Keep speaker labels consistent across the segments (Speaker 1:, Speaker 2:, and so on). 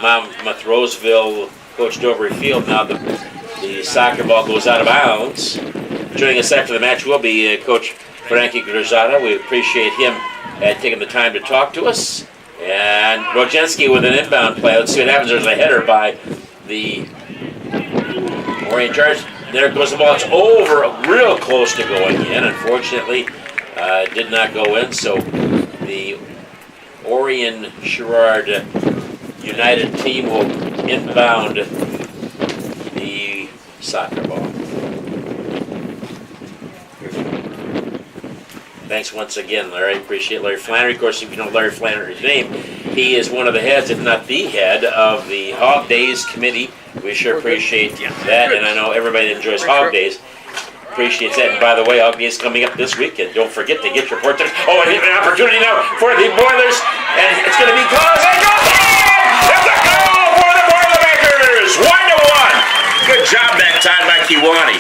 Speaker 1: Monmouth Roseville, Coach Dovery Field. Now the soccer ball goes out of bounds. Joining us after the match will be Coach Frankie Grzada. We appreciate him taking the time to talk to us. And Rojenski with an inbound play. Let's see what happens. There's a header by the Orion Charge. There goes the ball. It's over, real close to going in. Unfortunately, did not go in. So the Orion Sherrard United team will inbound the soccer ball. Thanks once again, Larry. Appreciate Larry Flannery. Of course, if you know Larry Flannery's name, he is one of the heads, if not the head, of the Hog Days Committee. We sure appreciate that, and I know everybody that enjoys Hog Days appreciates that. And by the way, Hog Days coming up this weekend. Don't forget to get your portrait. Oh, and an opportunity now for the Boilers, and it's going to be close. And goes in! It's a goal for the Boilermakers! 1-1. Good job that time by Kiwani.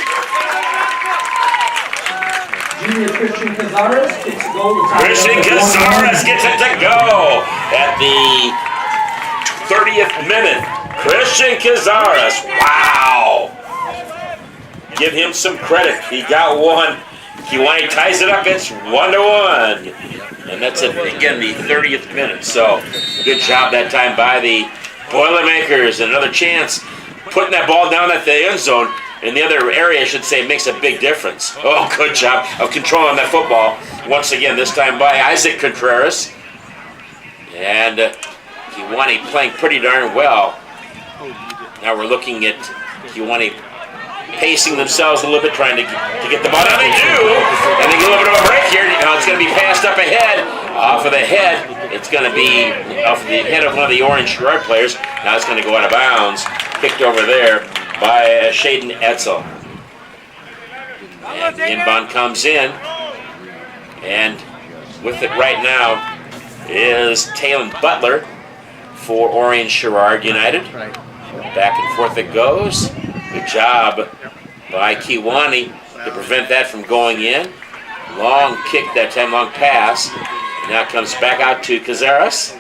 Speaker 2: Junior Christian Cazares gets a goal.
Speaker 1: Christian Cazares gets it to go at the 30th minute. Christian Cazares, wow! Give him some credit. He got one. Kiwani ties it up. It's 1-1, and that's it again, the 30th minute. So good job that time by the Boilermakers. Another chance, putting that ball down at the end zone. In the other area, I should say, makes a big difference. Oh, good job of controlling that football. Once again, this time by Isaac Contreras. And Kiwani playing pretty darn well. Now we're looking at Kiwani pacing themselves a little bit, trying to get the ball down. They do! And they get a little bit of a break here. Now it's going to be passed up ahead. Off of the head. It's going to be off the head of one of the Orange Sherrard players. Now it's going to go out of bounds. Kicked over there by Shaden Etzel. And the inbound comes in, and with it right now is Talon Butler for Orion Sherrard United. Back and forth it goes. Good job by Kiwani to prevent that from going in. Long kick that time, long pass. And now it comes back out to Cazares.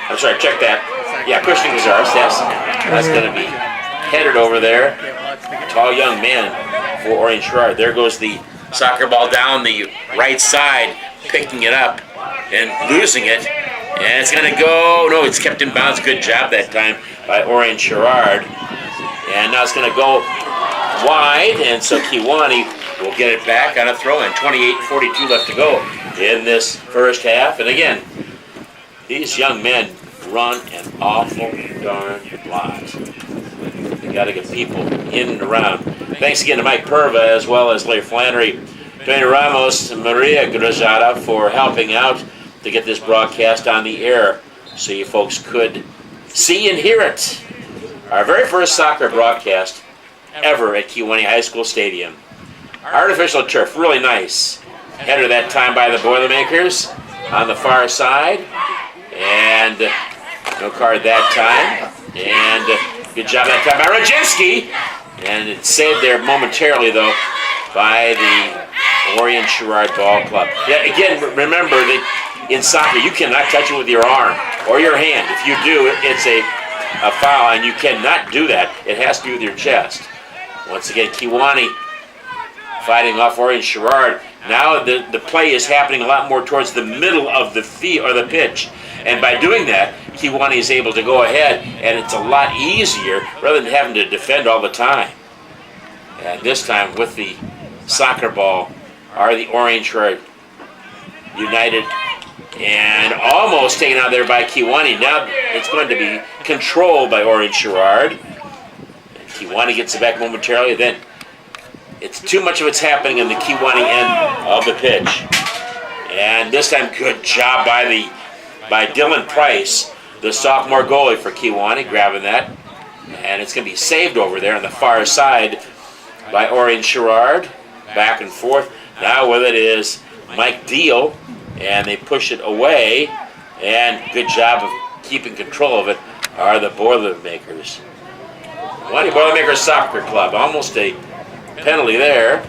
Speaker 1: I'm sorry, check that. Yeah, Christian Cazares, yes. That's going to be headed over there. Tall young man for Orion Sherrard. There goes the soccer ball down the right side, picking it up and losing it. And it's going to go, no, it's kept in bounds. Good job that time by Orion Sherrard. And now it's going to go wide, and so Kiwani will get it back on a throw-in. 28:42 left to go in this first half. And again, these young men run an awful darn lot. They got to get people in and around. Thanks again to Mike Perva, as well as Larry Flannery, Tony Ramos, and Maria Grazada for helping out to get this broadcast on the air so you folks could see and hear it. Our very first soccer broadcast ever at Kiwani High School Stadium. Artificial turf, really nice. Header that time by the Boilermakers on the far side. And no card that time. And good job that time by Rojenski. And it's saved there momentarily, though, by the Orion Sherrard Ball Club. Yeah, again, remember that in soccer, you cannot touch it with your arm or your hand. If you do, it's a foul, and you cannot do that. It has to be with your chest. Once again, Kiwani fighting off Orion Sherrard. Now the play is happening a lot more towards the middle of the field or the pitch. And by doing that, Kiwani is able to go ahead, and it's a lot easier rather than having to defend all the time. And this time with the soccer ball are the Orion Sherrard United, and almost taken out there by Kiwani. Now it's going to be controlled by Orion Sherrard. And Kiwani gets it back momentarily. Then it's too much of it's happening in the Kiwani end of the pitch. And this time, good job by Dylan Price, the sophomore goalie for Kiwani, grabbing that. And it's going to be saved over there on the far side by Orion Sherrard. Back and forth. Now with it is Mike Deal. And they push it away, and good job of keeping control of it are the Boilermakers. Boilermakers Soccer Club, almost a penalty there.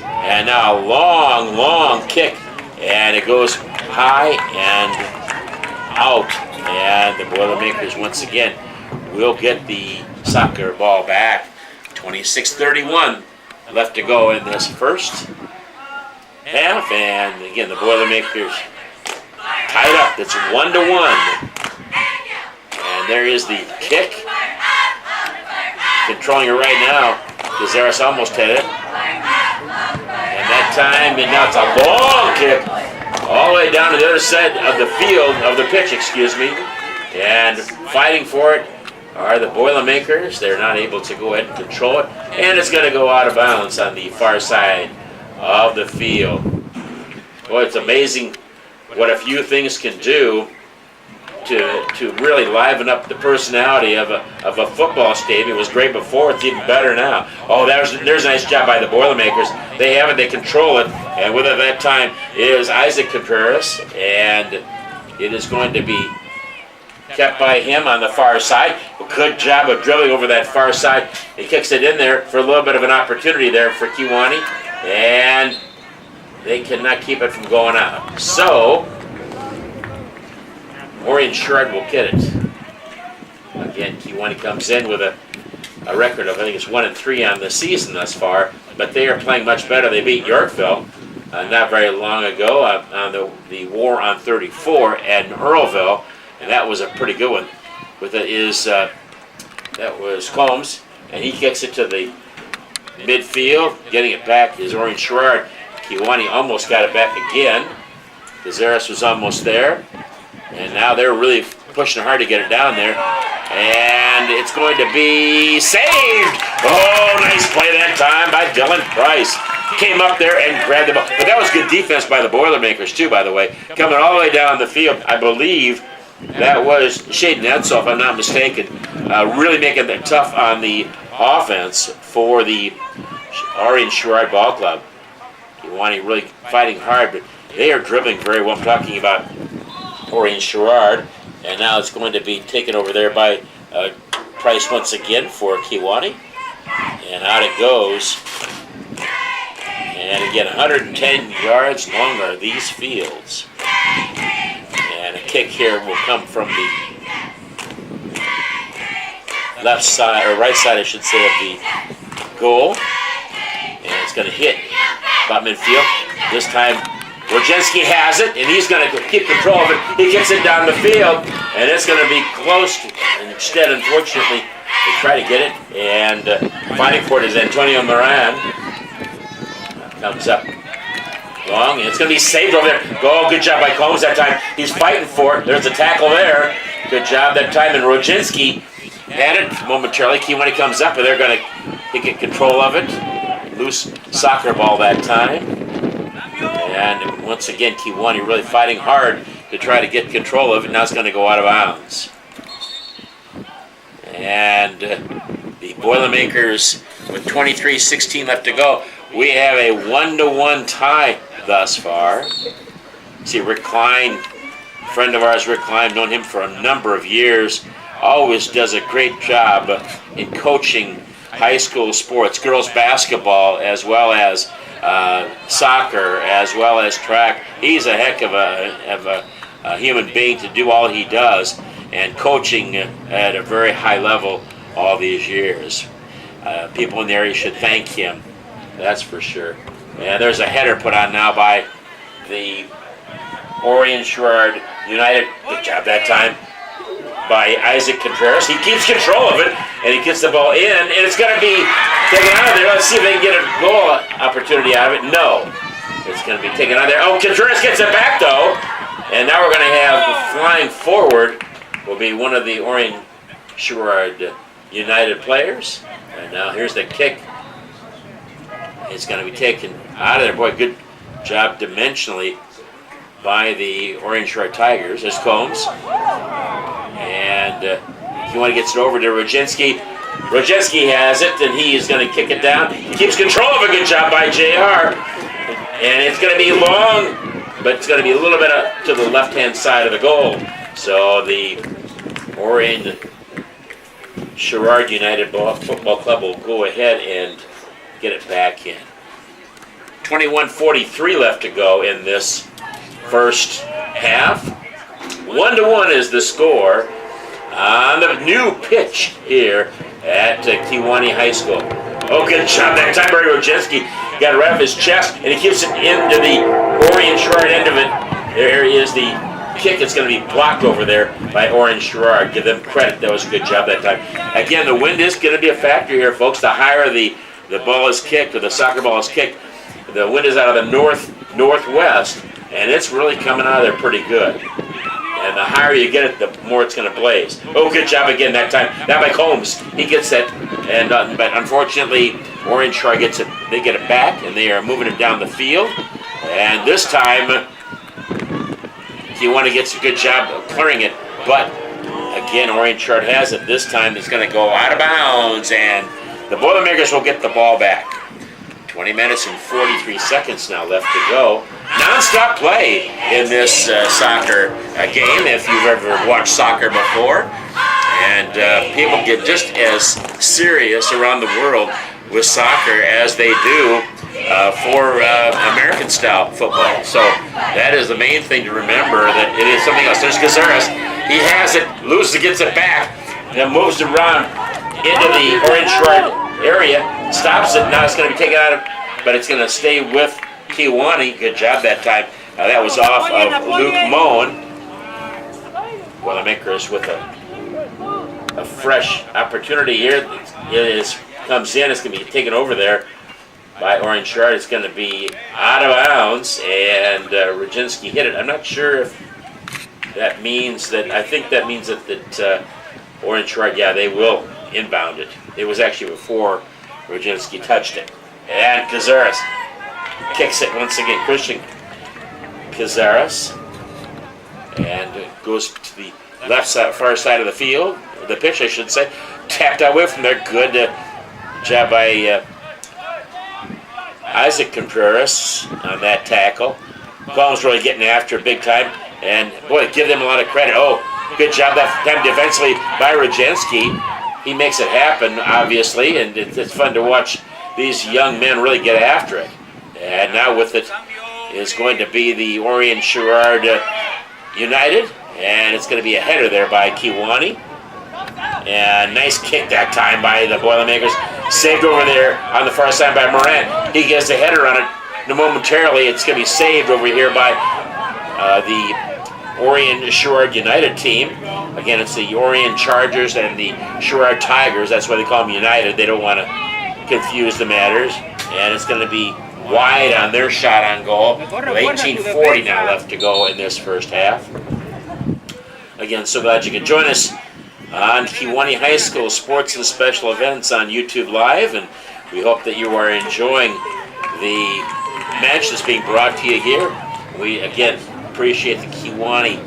Speaker 1: And now a long, long kick, and it goes high and out. And the Boilermakers once again will get the soccer ball back. 26-31 left to go in this first half, and again the Boilermakers tied up. It's 1-1, and there is the kick. Controlling it right now. Cazares almost had it, and that time, and now it's a long kick all the way down to the other side of the field, of the pitch, excuse me, and fighting for it are the Boilermakers. They're not able to go ahead and control it, and it's going to go out of bounds on the far side of the field. Boy, it's amazing what a few things can do to really liven up the personality of a football stadium. It was great before, it's even better now. Oh, there's a nice job by the Boilermakers. They have it, they control it, and with it that time is Isaac Contreras, and it is going to be kept by him on the far side. Good job of dribbling over that far side. He kicks it in there for a little bit of an opportunity there for Kewanee, and they cannot keep it from going out. So, Orion Sherrard will get it. Again, Kewanee comes in with a record of, I think it's 1-3 on the season thus far, but they are playing much better. They beat Yorkville not very long ago on the War on 34 at Earlville, and that was a pretty good one. With it is that was Combs, and he kicks it to the midfield. Getting it back is Orion Sherrard. Kewanee almost got it back again. Cazares was almost there, and now they're really pushing hard to get it down there, and it's going to be saved. Oh, nice play that time by Dylan Price. Came up there and grabbed the ball, but that was good defense by the Boilermakers too, by the way. Coming all the way down the field, I believe that was Shaden Edsall, if I'm not mistaken, really making it tough on the offense for the Orion Sherrard Ball Club. Kewanee really fighting hard, but they are dribbling very well. I'm talking about Orion Sherrard, and now it's going to be taken over there by Price once again for Kewanee, and out it goes. And again, 110 yards long are these fields. And a kick here will come from the left side, or right side, I should say, of the goal. And it's going to hit about midfield. This time, Roginski has it, and he's going to keep control of it. He kicks it down the field, and it's going to be close. Instead, unfortunately, they try to get it, and fighting for it is Antonio Moran. Comes up long, and it's going to be saved over there. Oh, good job by Combs that time. He's fighting for it. There's a tackle there. Good job that time, and Roginski had it momentarily. Kewanee comes up, and they're going to get control of it. Loose soccer ball that time. And once again, Kewanee really fighting hard to try to get control of it. Now it's going to go out of bounds. And the Boilermakers, with 23-16 left to go, we have a 1-1 tie thus far. See, Rick Klein, friend of ours, Rick Klein, known him for a number of years, always does a great job in coaching high school sports, girls basketball, as well as soccer, as well as track. He's a heck of a human being to do all he does, and coaching at a very high level all these years. People in the area should thank him, that's for sure. And there's a header put on now by the Orion Sherrard United. Good job that time by Isaac Contreras. He keeps control of it, and he gets the ball in, and it's going to be taken out of there. Let's see if they can get a goal opportunity out of it. No. It's going to be taken out of there. Oh, Contreras gets it back, though. And now we're going to have flying forward will be one of the Orion Sherrard United players. And now here's the kick. It's going to be taken out of there. Boy, good job dimensionally by the Orion Sherrard Tigers. There's Combs. And Kewanee gets it over to Roginski. Roginski has it, and he is going to kick it down. He keeps control of a good job by JR. And it's going to be long, but it's going to be a little bit up to the left-hand side of the goal. So the Orion Sherrard United Football Club will go ahead and get it back in. 21:43 left to go in this first half. 1-1 is the score. on the new pitch here at Kewanee High School. Oh, good job that time by Roginski. Got it right off his chest, and he keeps it into the Orion Sherrard end of it. There is the kick. It's going to be blocked over there by Orion Sherrard. Give them credit. That was a good job that time. Again, the wind is going to be a factor here, folks. The higher the ball is kicked, or the soccer ball is kicked, the wind is out of the northwest, and it's really coming out of there pretty good. And the higher you get it, the more it's going to blaze. Oh, good job again that time. Now by Combs, he gets it, and but unfortunately, Orion Sherrard gets it. They get it back, and they are moving it down the field. And this time, Kewanee gets a good job of clearing it, but again, Orion Sherrard has it. This time, it's going to go out of bounds, and the Boilermakers will get the ball back. 20 minutes and 43 seconds now left to go. Non-stop play in this soccer game, if you've ever watched soccer before. And people get just as serious around the world with soccer as they do for American-style football. So that is the main thing to remember, that it is something else. There's Cazares. He has it, loses it, gets it back, and moves it around into the Orion Sherrard area, stops it. Now it's going to be taken out of, but it's going to stay with Kewanee. Good job that time. That was off of Luke Moen. Boilermakers with a fresh opportunity here. It comes in. It's going to be taken over there by Orion Sherrard. It's going to be out of bounds, and Roginski hit it. I'm not sure if that means that. I think that means that Orion Sherrard, yeah, they will inbound it. It was actually before Roginski touched it. And Cazares kicks it once again. Christian Cazares. And it goes to the left side, far side of the field. The pitch, I should say. Tapped away from there. Good job by Isaac Contreras on that tackle. Combs really getting after it big time. And, boy, give them a lot of credit. Oh, good job that time defensively by Roginski. He makes it happen, obviously, and it's fun to watch these young men really get after it. And now with it is going to be the Orion Sherrard United, and it's going to be a header there by Kewanee. And nice kick that time by the Boilermakers. Saved over there on the far side by Morant. He gets a header on it. And momentarily, it's going to be saved over here by the Orion Sherrard United team. Again, it's the Orion Chargers and the Sherrard Tigers. That's why they call them United. They don't want to confuse the matters. And it's going to be wide on their shot on goal. With 18:40 now left to go in this first half. Again, so glad you could join us on Kewanee High School Sports and Special Events on YouTube Live. And we hope that you are enjoying the match that's being brought to you here. We, again, appreciate the Kewanee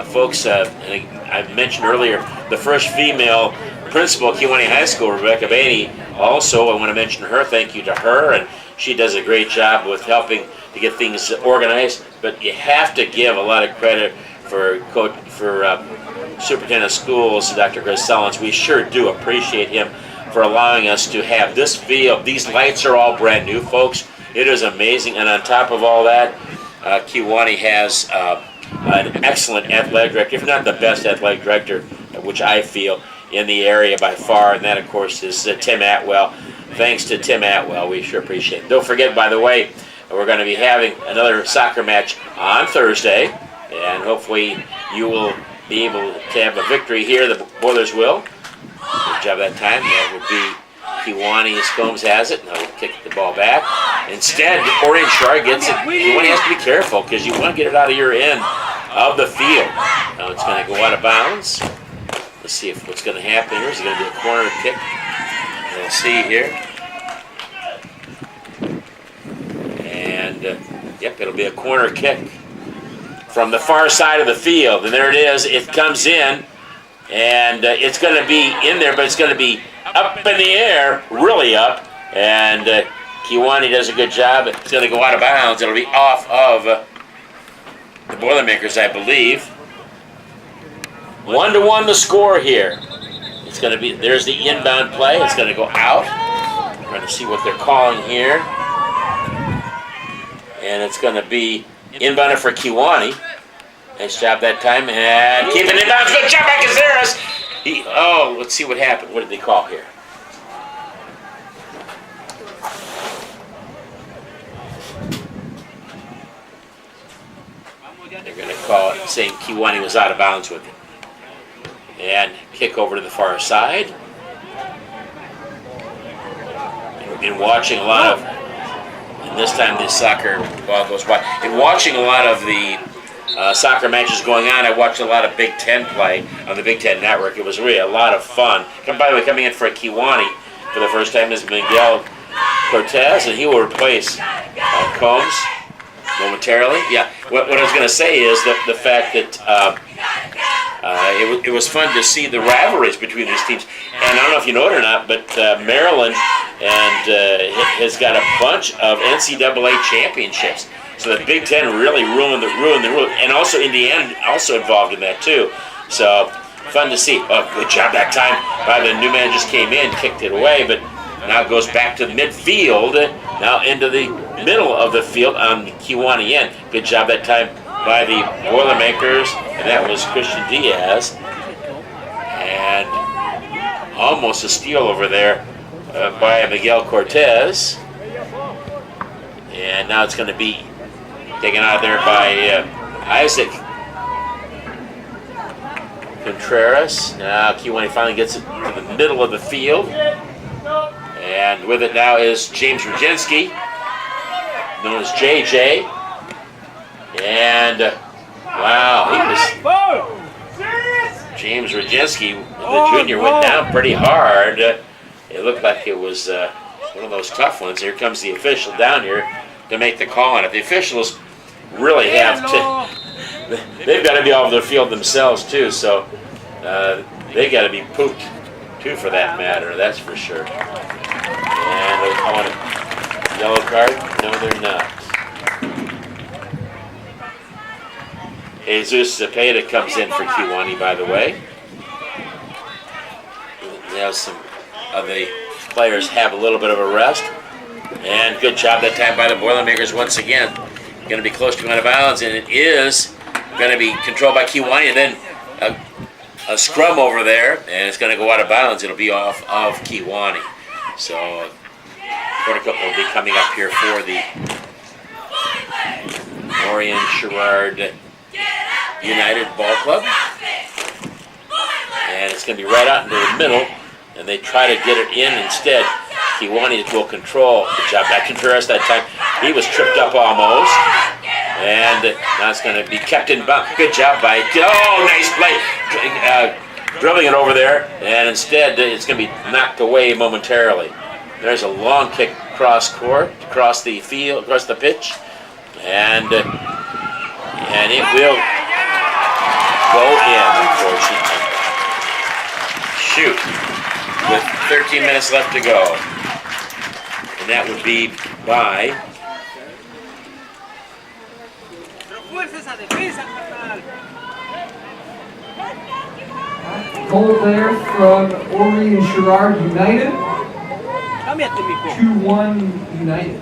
Speaker 1: folks. I mentioned earlier the first female principal at Kewanee High School, Rebecca Bainey. Also, I want to mention her. Thank you to her, and she does a great job with helping to get things organized. But you have to give a lot of credit for Superintendent of Schools, Dr. Chris Sellens. We sure do appreciate him for allowing us to have this field. These lights are all brand new, folks. It is amazing, and on top of all that, Kewanee has an excellent athletic director, if not the best athletic director, which I feel, in the area by far, and that, of course, is Tim Atwell. Thanks to Tim Atwell, we sure appreciate it. Don't forget, by the way, we're going to be having another soccer match on Thursday, and hopefully you will be able to have a victory here. The Boilers will. Good job that time. That would be Kewanee. Combs has it. Now we'll kick the ball back. Instead, Orion Sherrard gets it. Kewanee has to be careful because you want to get it out of your end of the field. Now it's going to go out of bounds. Let's see what's going to happen here. Is it going to be a corner kick? We'll see here. And, yep, it'll be a corner kick from the far side of the field. And there it is. It comes in. And it's going to be in there, but it's going to be up in the air, really up. And Kewanee does a good job. It's going to go out of bounds. It'll be off of the Boilermakers, I believe. 1-1 the score here. It's going to be, there's the inbound play. It's going to go out. I'm trying to see what they're calling here. And it's going to be inbounded for Kewanee. Nice job that time. And keeping it down. Good job by Cazares. Let's see what happened. What did they call here? They're going to call it saying Kiwani was out of bounds with it. And kick over to the far side. In watching a lot of, and this time the soccer ball goes wide. In watching a lot of the soccer matches going on, I watched a lot of Big Ten play on the Big Ten Network. It was really a lot of fun. By the way, coming in for Kiwani for the first time is Miguel Cortez, and he will replace Combs momentarily. Yeah, what I was going to say is the fact that it was fun to see the rivalries between these teams. And I don't know if you know it or not, but Maryland has got a bunch of NCAA championships. So the Big Ten really ruined the rule, and also Indiana also involved in that too. So fun to see. Oh, good job that time by the new man, just came in, kicked it away, but now it goes back to the midfield, now into the middle of the field on the Kiwani end. Good job that time by the Boilermakers, and that was Christian Diaz. And almost a steal over there by Miguel Cortez. And now it's going to be taken out of there by Isaac Contreras. Now Kiwani finally gets it to the middle of the field. And with it now is James Rajinski, known as JJ. And wow, James Rajinski, the junior, went down pretty hard. It looked like it was one of those tough ones. Here comes the official down here to make the call on it. The officials really have to, they've got to be off the field themselves too, so they got to be pooped too for that matter, that's for sure. And they're calling it yellow card? No, they're not. Jesus Zepeda comes in for Kiwani, by the way. Now some of the players have a little bit of a rest. And good job that time by the Boilermakers once again. Going to be close to out of bounds, and it is going to be controlled by Kiwani, and then a scrum over there, and it's going to go out of bounds. It'll be off of Kiwani. So quarter cup will be coming up here for the Orion Sherrard United Ball Club. And it's going to be right out into the middle, and they try to get it in instead. Kiwani will control. Good job by Contreras that time. He was tripped up almost. And now it's going to be kept in bounds. Good job by, nice play. Dribbling it over there, and instead it's going to be knocked away momentarily. There's a long kick across court, across the field, across the pitch. And it will go in, unfortunately. Shoot. With 13 minutes left to go. And that would be by
Speaker 2: goal there from Orion Sherrard United. 2-1 United.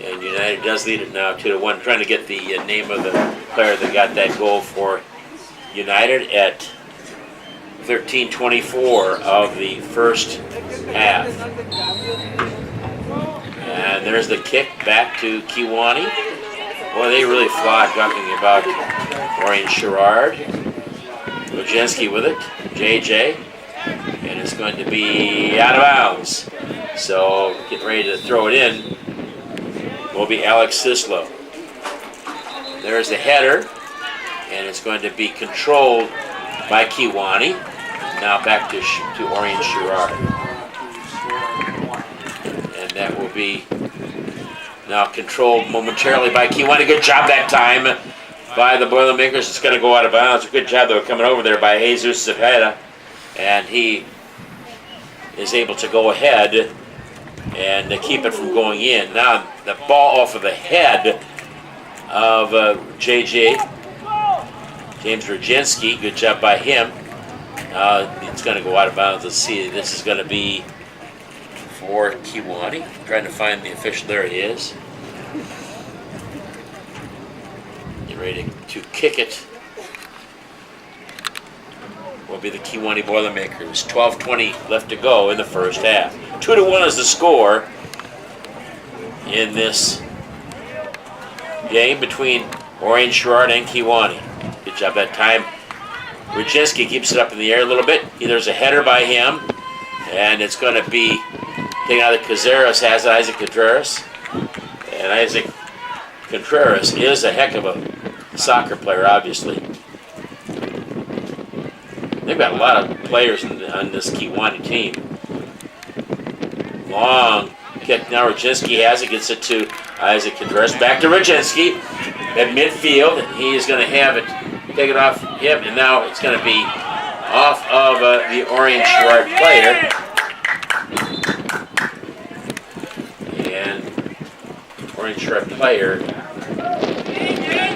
Speaker 1: And United does lead it now 2-1. Trying to get the name of the player that got that goal for United at 13:24 of the first half. And there's the kick back to Kiwani. Boy, they really flawed talking about Orion Sherrard. Rajinski with it, JJ, and it's going to be out of bounds. So getting ready to throw it in will be Alex Sislo. There's the header, and it's going to be controlled by Kiwani. Now back to Orion Sherrard. And that will be now controlled momentarily by Kiwani. Good job that time by the Boilermakers. It's going to go out of bounds. Good job, though, coming over there by Jesus Zepeda. And he is able to go ahead and keep it from going in. Now the ball off of the head of JJ, James Rajinski. Good job by him. It's going to go out of bounds. Let's see. This is going to be for Kiwani. Trying to find the official. There he is. Get ready to kick it. will be the Kewanee Boilermakers. 12:20 left to go in the first half. 2-1 is the score in this game between Orion Sherrard and Kewanee. Good job that time. Rajinski keeps it up in the air a little bit. There's a header by him, and it's going to be taken out of Cazares, has Isaac Contreras. And Isaac Contreras is a heck of a soccer player, obviously. They've got a lot of players on this Kewanee team. Long kick now. Rajinski has it, gets it to Isaac Contreras. Back to Rajinski at midfield. He is going to have it, take it off him, and now it's going to be off of the Orion Sherrard player. And Orion Sherrard player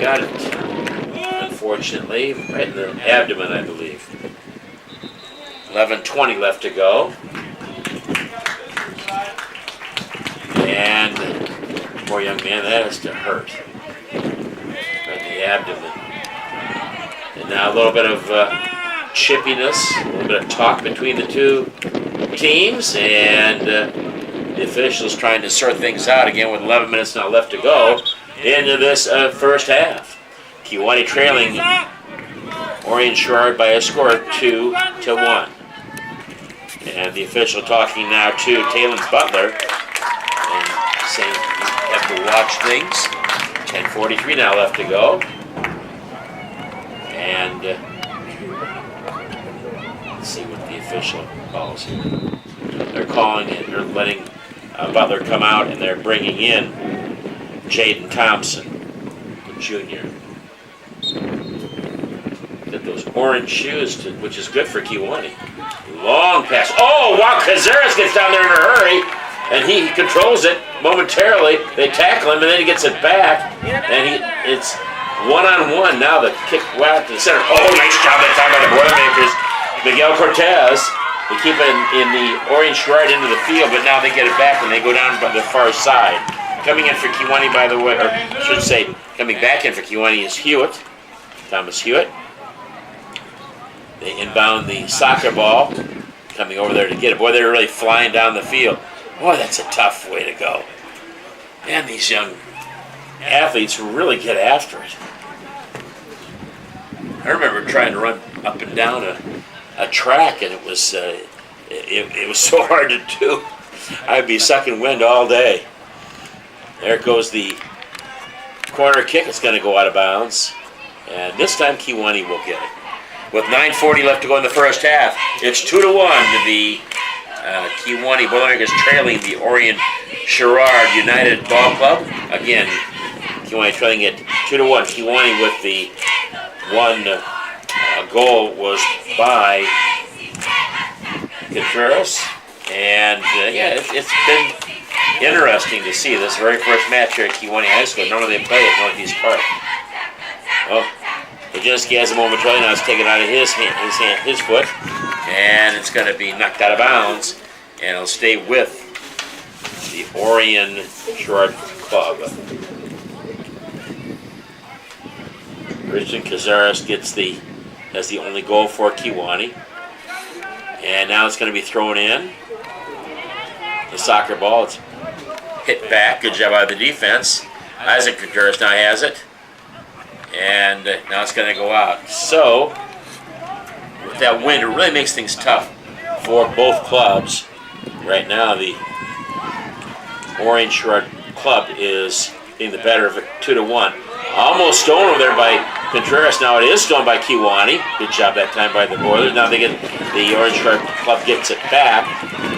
Speaker 1: got it, unfortunately, right in the abdomen, I believe. 11:20 left to go. And poor young man, that has to hurt. Right in the abdomen. And now a little bit of chippiness, a little bit of talk between the two teams, and the officials trying to sort things out again with 11 minutes now left to go into this first half. Kewanee trailing Orion Sherrard by a score of 2-1. And the official talking now to Talon Butler and saying you have to watch things. 10:43 now left to go. And let's see what the official calls here. They're calling it, they're letting Butler come out, and they're bringing in Jaden Thompson, the junior. Got those orange shoes, which is good for Kewanee. Long pass. Oh, wow, Cazares gets down there in a hurry, and he controls it momentarily. They tackle him, and then he gets it back, and it's one-on-one. Now the kick out to the center. Oh, nice job that time by the Boilermakers. Miguel Cortez. They keep it in the Orion Sherrard into the field, but now they get it back, and they go down by the far side. Coming in for Kewanee, by the way, or I should say, coming back in for Kewanee is Hewitt, Thomas Hewitt. They inbound the soccer ball, coming over there to get it. Boy, they're really flying down the field. Boy, that's a tough way to go. Man, these young athletes really get after it. I remember trying to run up and down a track, and it was so hard to do. I'd be sucking wind all day. There goes the corner kick. It's going to go out of bounds, and this time Kewanee will get it. With 9:40 left to go in the first half, it's 2-1 to the Kewanee Boilermakers trailing the Orion Sherrard United Ball Club. Again, Kewanee trailing it 2-1. Kewanee with the one goal was by Contreras. And yeah, it's been interesting to see this very first match here at Kewanee High School. Normally they play at Northeast Park. Oh. Rajinski has a momentarily, now it's taken out of his foot, and it's going to be knocked out of bounds, and it'll stay with the Orion Sherrard Club. Richard Cazares has the only goal for Kewanee, and now it's going to be thrown in. The soccer ball, it's hit back, good job by the defense. Isaac Contreras now has it. And now it's going to go out. So, with that wind, it really makes things tough for both clubs. Right now, the Orion Sherrard Club is being the better of it, 2-1. Almost stolen over there by Contreras. Now it is stolen by Kewanee. Good job that time by the Boilers. Now the Orion Sherrard Club gets it back.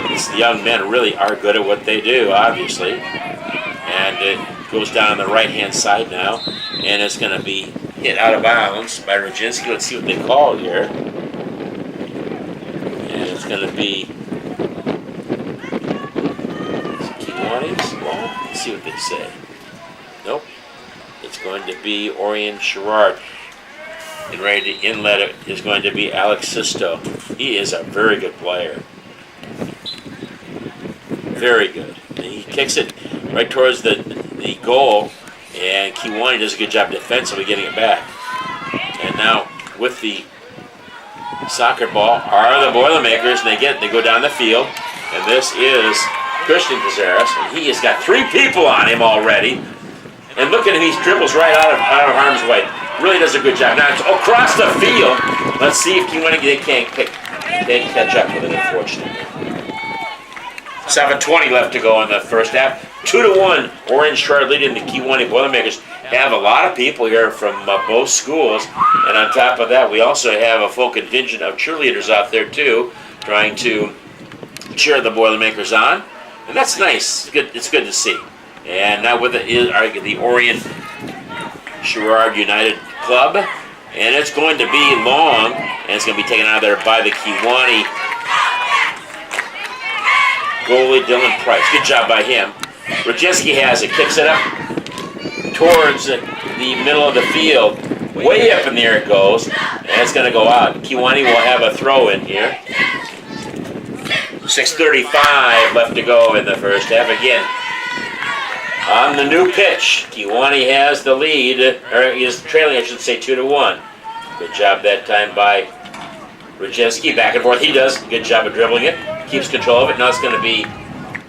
Speaker 1: These young men really are good at what they do, obviously. And it goes down on the right-hand side now, and it's going to be hit out of bounds by Rajinski. Let's see what they call here. And it's going to be Kewanee's ball. Let's see what they say. Nope. It's going to be Orion Sherrard. And ready to inlet it is going to be Alex Sisto. He is a very good player. Very good. And he kicks it right towards the goal, and Kewanee does a good job defensively getting it back. And now with the soccer ball are the Boilermakers, and they go down the field, and this is Christian Cazares, and he has got 3 people on him already. And look at him, he dribbles right out of harm's way. Really does a good job. Now it's across the field. Let's see if they can't catch up with it, unfortunately. 7:20 left to go in the first half. 2-1, Orion Sherrard leading the Kewanee Boilermakers. Have a lot of people here from both schools, and on top of that, we also have a full contingent of cheerleaders out there too, trying to cheer the Boilermakers on, and that's nice. It's good to see. And now with it is the Orion Sherrard United Club, and it's going to be long, and it's going to be taken out of there by the Kewanee goalie Dylan Price. Good job by him. Rodzinski has it, kicks it up towards the middle of the field. Way up in the air it goes, and it's going to go out. Kewanee will have a throw in here. 6:35 left to go in the first half. Again, on the new pitch, Kewanee has the lead, or is trailing, I should say, 2-1. Good job that time by Rodzinski. Back and forth he does. Good job of dribbling it. Keeps control of it. Now it's going to be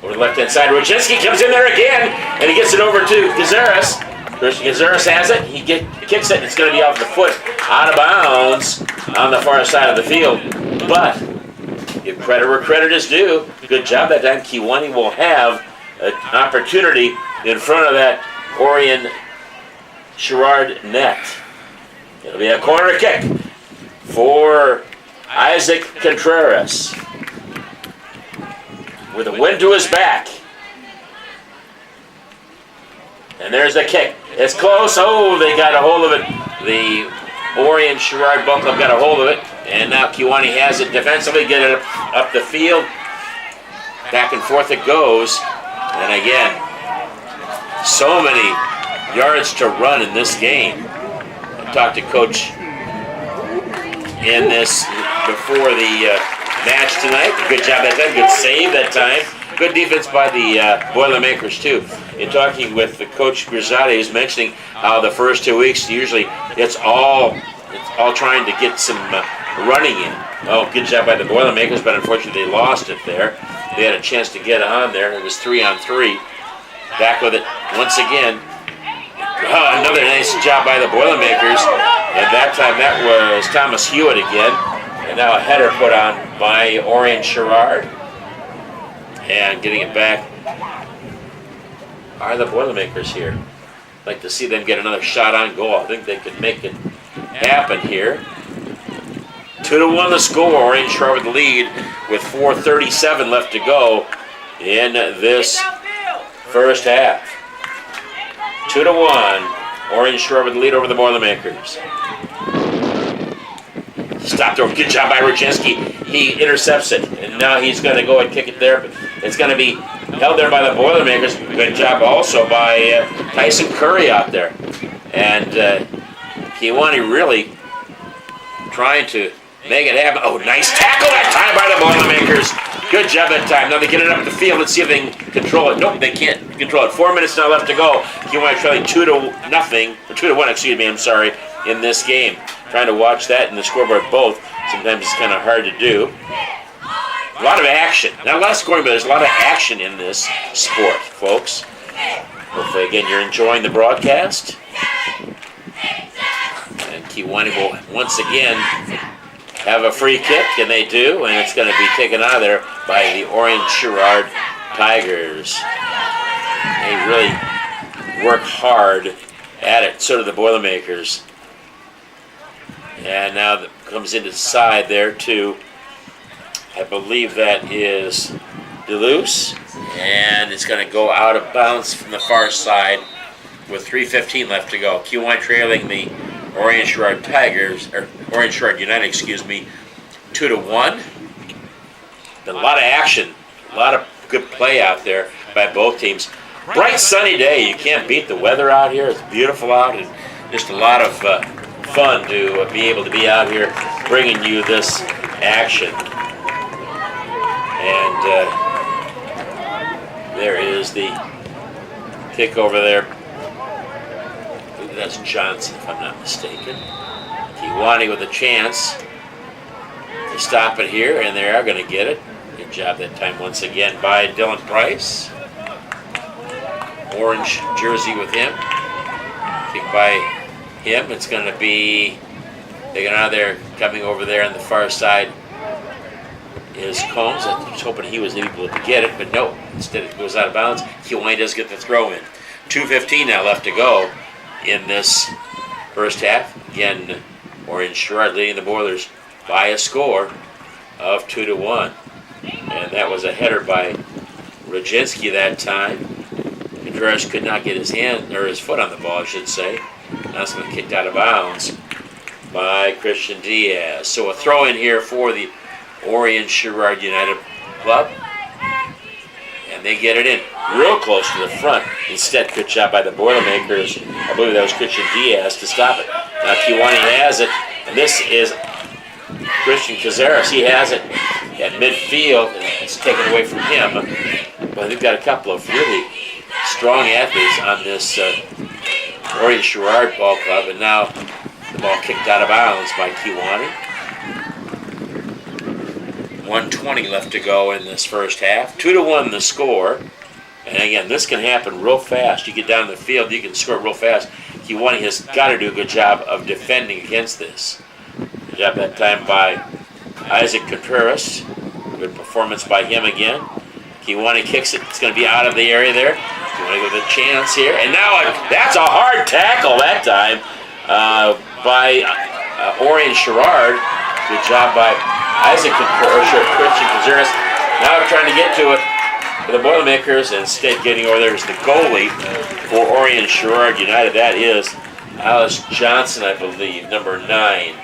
Speaker 1: over the left-hand side. Rodzinski comes in there again, and he gets it over to Cazares. Cazares has it. He kicks it. It's going to be off the foot, out of bounds on the far side of the field. But give credit where credit is due. Good job that time. Kewanee will have an opportunity in front of that Orion Sherrard net. It'll be a corner kick for Isaac Contreras with a wind to his back. And there's the kick. It's close. Oh, they got a hold of it. The Orion Sherrard Ball Club got a hold of it. And now Kewanee has it defensively. Get it up the field. Back and forth it goes. And again, so many yards to run in this game. I talked to Coach in this before the match tonight. Good job that time. Good save that time. Good defense by the Boilermakers too. In talking with the Coach Grizzati, who's mentioning how the first 2 weeks usually it's all trying to get some running in. Oh, good job by the Boilermakers, but unfortunately they lost it there. They had a chance to get on there. It was 3-on-3. Back with it once again. Oh, another nice job by the Boilermakers. And that time that was Thomas Hewitt again. And now a header put on by Orion Sherrard. And getting it back are the Boilermakers here. I'd like to see them get another shot on goal. I think they could make it happen here. 2-1 the score. Orion Sherrard with the lead with 4:37 left to go in this first half. 2-1. Orion Sherrard with the lead over the Boilermakers. Stop throw. Good job by Rodzinski. He intercepts it, and now he's going to go and kick it there. But it's going to be held there by the Boilermakers. Good job also by Tyson Curry out there. And Kewanee really trying to make it happen. Oh, nice tackle that time by the Boilermakers. Good job that time. Now they get it up the field. Let's see if they can control it. Nope, they can't control it. 4 minutes now left to go. Kewanee trailing 2-0, or 2-1, excuse me, I'm sorry, in this game. Trying to watch that and the scoreboard both. Sometimes it's kind of hard to do. A lot of action. Not a lot of scoring, but there's a lot of action in this sport, folks. Hopefully, again, you're enjoying the broadcast. And Kewanee will once again have a free kick, and they do, and it's going to be taken out of there by the Orion Sherrard Tigers. They really work hard at it. So do the Boilermakers. And now that comes into the side there too. I believe that is Deleuze. And it's going to go out of bounds from the far side with 3:15 left to go. Kewanee trailing the Orion Sherrard Tigers, or Orion Sherrard United, excuse me, 2-1. A lot of action, a lot of good play out there by both teams. Bright sunny day. You can't beat the weather out here. It's beautiful out, and just a lot of fun to be able to be out here bringing you this action. And there is the kick over there. I believe that's Johnson, if I'm not mistaken. Kewanee with a chance. They stop it here, and they are going to get it. Good job that time once again by Dylan Price. Orange jersey with him. Kick by him. It's going to be taken out of there, coming over there on the far side is Combs. I was hoping he was able to get it, but no. Instead it goes out of bounds. Kewanee does get the throw in. 2:15 now left to go in this first half. Again, Orion Sherrard leading the Boilers by a score of 2-1. And that was a header by Rodzinski that time. Contreras could not get his hand, or his foot on the ball, I should say. That's been kicked out of bounds by Christian Diaz. So a throw in here for the Orion Sherrard United Club. And they get it in real close to the front. Instead, good job by the Boilermakers. I believe that was Christian Diaz to stop it. Now Kewanee has it. And this is Christian Cazares. He has it at midfield. And it's taken away from him. But they've got a couple of really strong athletes on this Orion Sherrard Ball Club. And now the ball kicked out of bounds by Kewanee. 1:20 left to go in this first half. 2-1 the score. And again, this can happen real fast. You get down the field, you can score real fast. Kewanee has got to do a good job of defending against this. Good job that time by Isaac Contreras. Good performance by him again. Kewanee kicks it. It's going to be out of the area there. Kewanee with a chance here. And now that's a hard tackle that time by Orion Sherrard. Good job by Isaac Christian Cazares. Now trying to get to it for the Boilermakers. Instead getting over there is the goalie for Orion Sherrard United. That is Alice Johnson, I believe, number 9.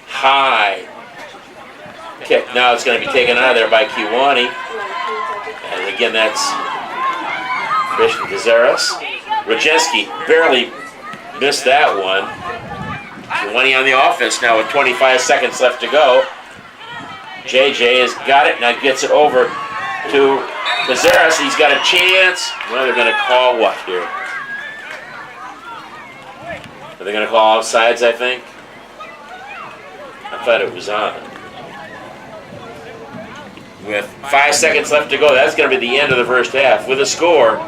Speaker 1: High kick. Now it's going to be taken out of there by Kewanee. And again, that's Christian Cazares. Rodzinski barely missed that one. Kewanee on the offense now with 25 seconds left to go. JJ has got it, now gets it over to Cazares. He's got a chance. Well, they're going to call what here? Are they going to call offsides, I think? I thought it was on. With 5 seconds left to go, that's going to be the end of the first half. With a score,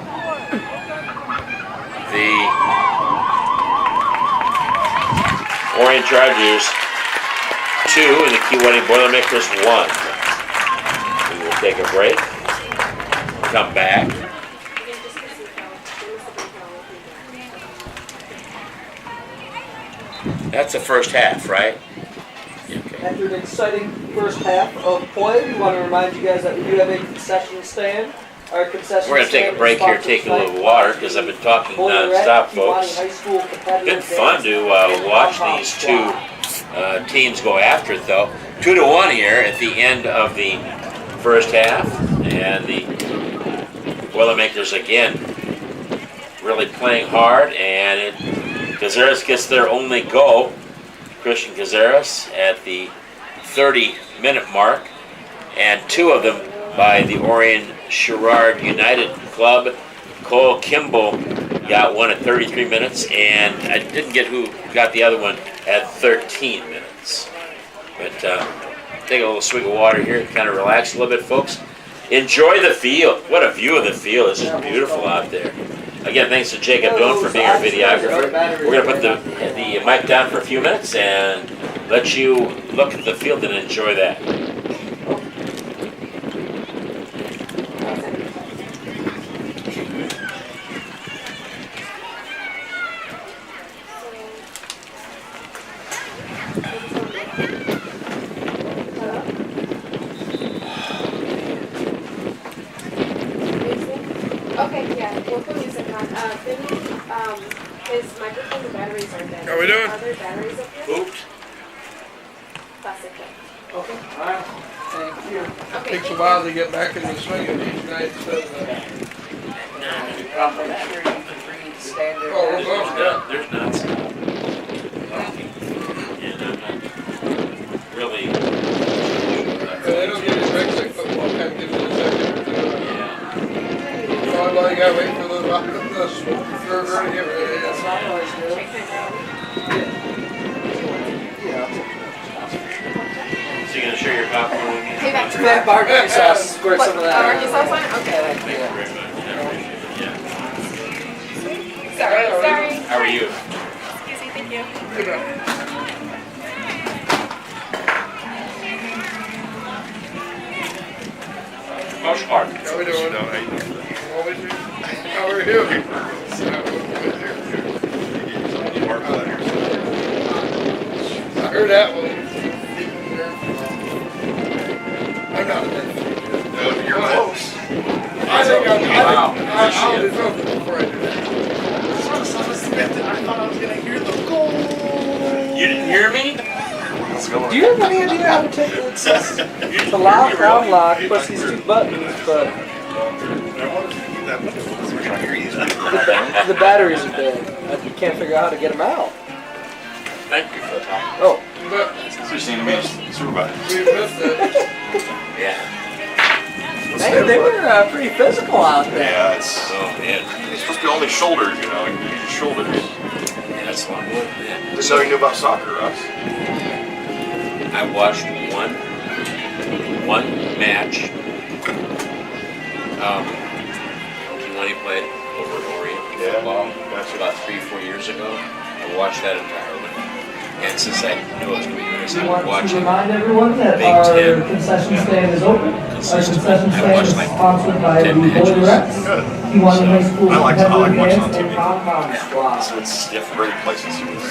Speaker 1: the Orion Chargers 2 and the Kewanee Boilermakers 1. We will take a break. Come back. That's the first half, right? Okay.
Speaker 3: After an exciting first half of play, we want to remind you guys that we do have a concession stand. Our concession
Speaker 1: We're going to take a break here, take a little water, because I've been talking non-stop, folks. Been fun to watch these two teams go after it, though. 2-1 here at the end of the first half, and the Boilermakers again really playing hard, and Cazares gets their only goal. Christian Cazares at the 30-minute mark, and 2 of them by the Orion Sherrard United Club. Cole Kimball got one at 33 minutes, and I didn't get who got the other one at 13 minutes. But take a little swig of water here, kind of relax a little bit, folks. Enjoy the field. What a view of the field. It's just beautiful out there. Again, thanks to Jacob Doan for being our videographer. We're going to put the mic down for a few minutes and let you look at the field and enjoy that.
Speaker 4: Okay, yeah, we'll put music on. His microphone, the batteries are dead.
Speaker 5: How we doing?
Speaker 4: Are there batteries up here?
Speaker 1: Oops.
Speaker 4: Plastic.
Speaker 3: Okay, all right. Thank you.
Speaker 4: Okay,
Speaker 5: Takes a while to get back in the swing of these nights. Oh, we're both done.
Speaker 1: There's not some. And I'm not really.
Speaker 5: They don't get as big like football kind of gives it a second.
Speaker 1: Yeah.
Speaker 5: All you gotta wait for the server to get ready.
Speaker 3: That's not always good.
Speaker 4: Check it out.
Speaker 3: Yeah. They have barbecue sauce. Squirt some of that.
Speaker 4: Barbecue sauce on it? Okay.
Speaker 1: Thank you very much. Yeah.
Speaker 4: Sorry.
Speaker 1: How are you?
Speaker 4: Easy, thank you.
Speaker 1: Most hard.
Speaker 5: How we doing? Always here. How are you? I heard that one. I'm not.
Speaker 6: You're close.
Speaker 5: I think
Speaker 1: Wow.
Speaker 5: I'll do something before I do that.
Speaker 6: I thought I was gonna hear the goal.
Speaker 1: You didn't hear me?
Speaker 6: Let's go.
Speaker 3: Do you have any idea how to take this? It's a lock, down lock, push these two buttons, but the batteries are dead. You can't figure out how to get them out.
Speaker 1: Thank you for the time.
Speaker 3: Oh,
Speaker 5: But
Speaker 6: So you seem to be supervised.
Speaker 5: we missed it.
Speaker 1: Yeah.
Speaker 3: man, they were pretty physical out there.
Speaker 6: Yeah, it's
Speaker 1: Oh, man.
Speaker 6: supposed to be only shoulders, you know. You use your shoulders.
Speaker 1: Yeah, that's a lot more than that.
Speaker 6: Didn't know you knew about soccer, Russ.
Speaker 1: I watched one match. When he played over at Orion
Speaker 6: Yeah,
Speaker 1: football
Speaker 6: gotcha.
Speaker 1: about 3-4 years ago. I watched that entirely. And since I knew it was going to be this,
Speaker 2: We
Speaker 1: I
Speaker 2: want
Speaker 1: was
Speaker 2: to
Speaker 1: watching
Speaker 2: remind everyone that
Speaker 1: Big
Speaker 2: our
Speaker 1: Ten.
Speaker 2: concession stand is open. Our
Speaker 1: Consistent.
Speaker 2: concession
Speaker 1: I
Speaker 2: stand
Speaker 1: watched
Speaker 2: is
Speaker 1: like
Speaker 2: sponsored by the
Speaker 1: 10
Speaker 2: Boulder
Speaker 1: matches.
Speaker 2: Rex,
Speaker 6: Good.
Speaker 2: Kewanee High School
Speaker 6: I like
Speaker 2: competitive
Speaker 6: watching on
Speaker 2: dance,
Speaker 6: TV.
Speaker 2: and Pom-Pom Squad.
Speaker 6: So it's Brady played since he was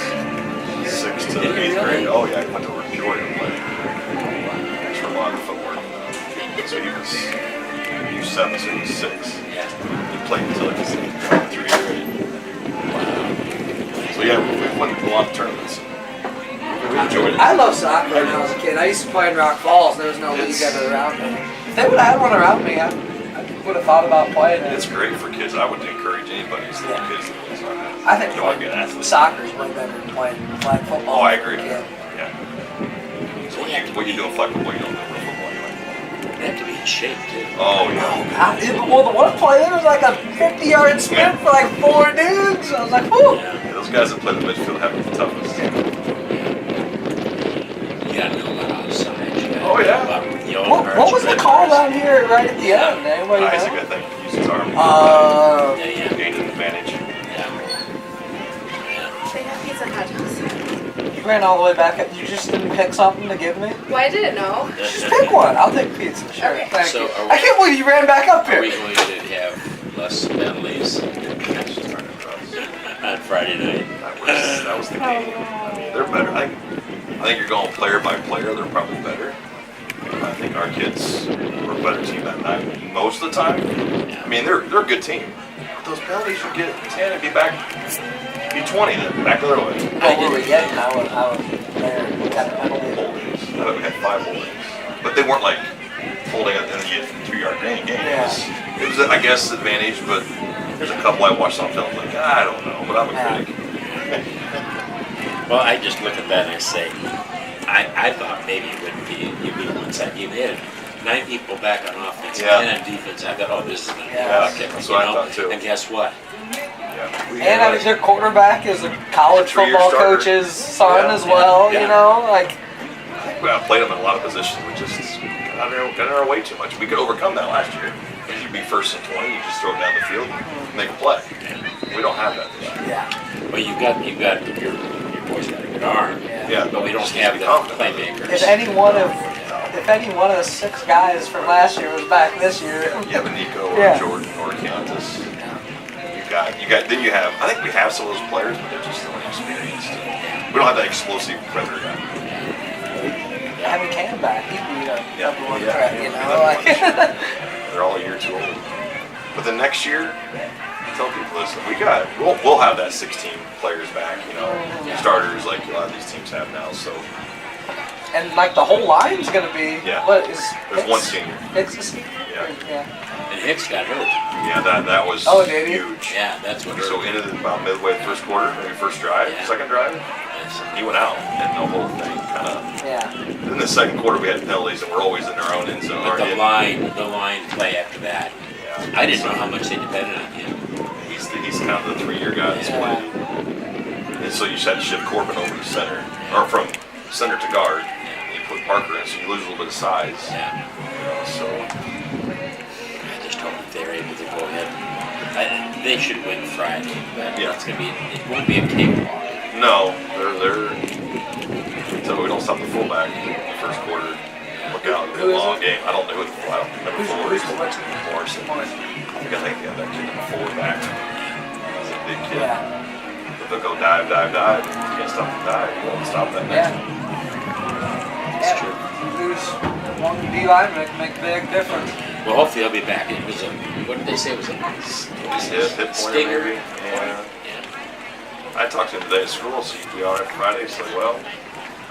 Speaker 6: 6 to
Speaker 1: Did he
Speaker 6: 8th
Speaker 1: really?
Speaker 6: grade. Oh yeah, he went over to Orion and played. Thanks for a lot of footwork. So he was 7, so he was 6.
Speaker 1: Yeah.
Speaker 6: He played until he was 3 years old. So yeah, we won a lot of tournaments. We enjoyed it.
Speaker 3: I love soccer when I was a kid. I used to play in Rock Falls. There was no league
Speaker 6: It's-
Speaker 3: ever around me. If they would have had one around me, I would have thought about playing it.
Speaker 6: It's great for kids. I would encourage anybody who's little kids to play soccer.
Speaker 3: I think
Speaker 6: You want to be an athlete.
Speaker 3: soccer is way better than playing flag football.
Speaker 6: Oh, I agree.
Speaker 3: Yeah.
Speaker 6: Yeah. So when you do a flag football, you don't do real football. You like,
Speaker 1: They have to be in shape, too.
Speaker 6: oh yeah.
Speaker 3: Well, the one play there was like a 50-yard sprint for like 4 dudes. I was like, whoo.
Speaker 1: Yeah.
Speaker 6: Yeah, those guys that play the midfield have the toughest.
Speaker 1: You got to know about outside. You gotta
Speaker 6: Oh, yeah.
Speaker 1: know about yellow
Speaker 3: What
Speaker 1: cards,
Speaker 3: was the
Speaker 1: red
Speaker 3: call
Speaker 1: cards.
Speaker 3: down here right at the end? Anybody
Speaker 6: Isaac,
Speaker 3: know?
Speaker 6: I think, used his arm.
Speaker 1: Yeah, yeah.
Speaker 6: Gained an advantage.
Speaker 1: Yeah.
Speaker 4: They have pizza and hot dogs.
Speaker 3: You ran all the way back up. You just didn't pick something to give me?
Speaker 4: Well, I didn't know.
Speaker 3: Just pick one. I'll take pizza. Sure.
Speaker 4: Okay.
Speaker 3: Thank
Speaker 1: So
Speaker 3: you.
Speaker 1: are we-
Speaker 3: I can't believe you ran back up
Speaker 1: Are we
Speaker 3: here.
Speaker 1: going to have less penalties on Friday night?
Speaker 6: That was the game. I mean, they're better. I think you're going player by player. They're probably better. I think our kids were a better team that night most of the time. I mean, they're a good team. But those penalties, you get 10 and be back, be 20 then, back the other way.
Speaker 3: What were we getting? How was there? What kind of penalty?
Speaker 6: Holdings. I think we had 5 holdings. But they weren't like holding it and then you get 2-yard gain. It was, I guess, advantage, but there's a couple I watched on film like, I don't know, but I'm a critic.
Speaker 1: Well, I just look at that and I say, I thought maybe it wouldn't be, you'd be a one-side game. They had 9 people back on offense,
Speaker 6: Yeah.
Speaker 1: 10 on defense. I thought, oh, this is going to be
Speaker 3: Yeah.
Speaker 1: a kick.
Speaker 6: That's what I thought, too.
Speaker 1: And guess what?
Speaker 6: Yeah.
Speaker 3: And I mean, their quarterback is a college
Speaker 6: Three-year
Speaker 3: football
Speaker 6: starter.
Speaker 3: coach's son
Speaker 6: Yeah.
Speaker 3: as well.
Speaker 1: Yeah.
Speaker 3: You know, like
Speaker 6: We played them in a lot of positions. We just got in our way too much. We could overcome that last year. Because you'd be 1st and 20, you just throw it down the field and make a play. We don't have that this year.
Speaker 3: yeah,
Speaker 1: Well, you got your boy's got a good arm.
Speaker 6: Yeah,
Speaker 1: But we don't
Speaker 6: just
Speaker 1: have
Speaker 6: be
Speaker 1: the
Speaker 6: confident.
Speaker 1: playmakers.
Speaker 3: if any one of the 6 guys from last year was back this year,
Speaker 6: You have a Nico or
Speaker 3: Yeah.
Speaker 6: a Jordan or a Keontae. Then you have, I think we have some of those players, but they're just so inexperienced. We don't have that explosive predator guy.
Speaker 3: having Cam back, he'd be a number one
Speaker 6: Yeah.
Speaker 3: threat. You know, like
Speaker 6: They're all a year too old. But then next year, I tell people, listen, we'll have that 16 players back, you know, starters like a lot of these teams have now. So
Speaker 3: and like the whole line's gonna be
Speaker 6: Yeah.
Speaker 3: what is
Speaker 6: there's one senior.
Speaker 3: It's a senior.
Speaker 6: Yeah.
Speaker 1: And Hicks got hurt.
Speaker 6: Yeah, that was
Speaker 3: Oh, did he?
Speaker 6: huge.
Speaker 1: Yeah, that's what hurt.
Speaker 6: So ended about midway the first quarter, maybe first drive,
Speaker 1: Yeah.
Speaker 6: second drive,
Speaker 1: Yes.
Speaker 6: he went out, and the whole thing kind of.
Speaker 3: Yeah.
Speaker 6: In the second quarter, we had penalties, and we're always in our own end zone.
Speaker 1: But
Speaker 6: or
Speaker 1: the
Speaker 6: in-
Speaker 1: line play after that.
Speaker 6: Yeah.
Speaker 1: I didn't know how much they depended on him.
Speaker 6: He's kind of the 3-year guy that's
Speaker 3: Yeah.
Speaker 6: played. And so you just had to shift Corbin over to center, or from center to guard. you put Parker in, so you lose a little bit of size.
Speaker 1: Yeah.
Speaker 6: So
Speaker 1: I just hope that they're able to go ahead. They should win Friday, but
Speaker 6: Yeah.
Speaker 1: it won't be a cakewalk.
Speaker 6: no, they're so we don't stop the fullback in the first quarter. Look out, it's a long game. I don't know who I don't remember Morrison. I think they have that kid in the fullback. He's a big kid. If they'll go dive, you can't stop the dive. You won't stop that next one.
Speaker 1: That's true.
Speaker 3: Lose one D lineman can make a big difference.
Speaker 1: Well, hopefully he'll be back. It was a, what did they say? It was a
Speaker 6: Hip pointer
Speaker 1: stinger.
Speaker 6: maybe. Yeah. I talked to him today at school, so he'd be all right Friday. He said, well,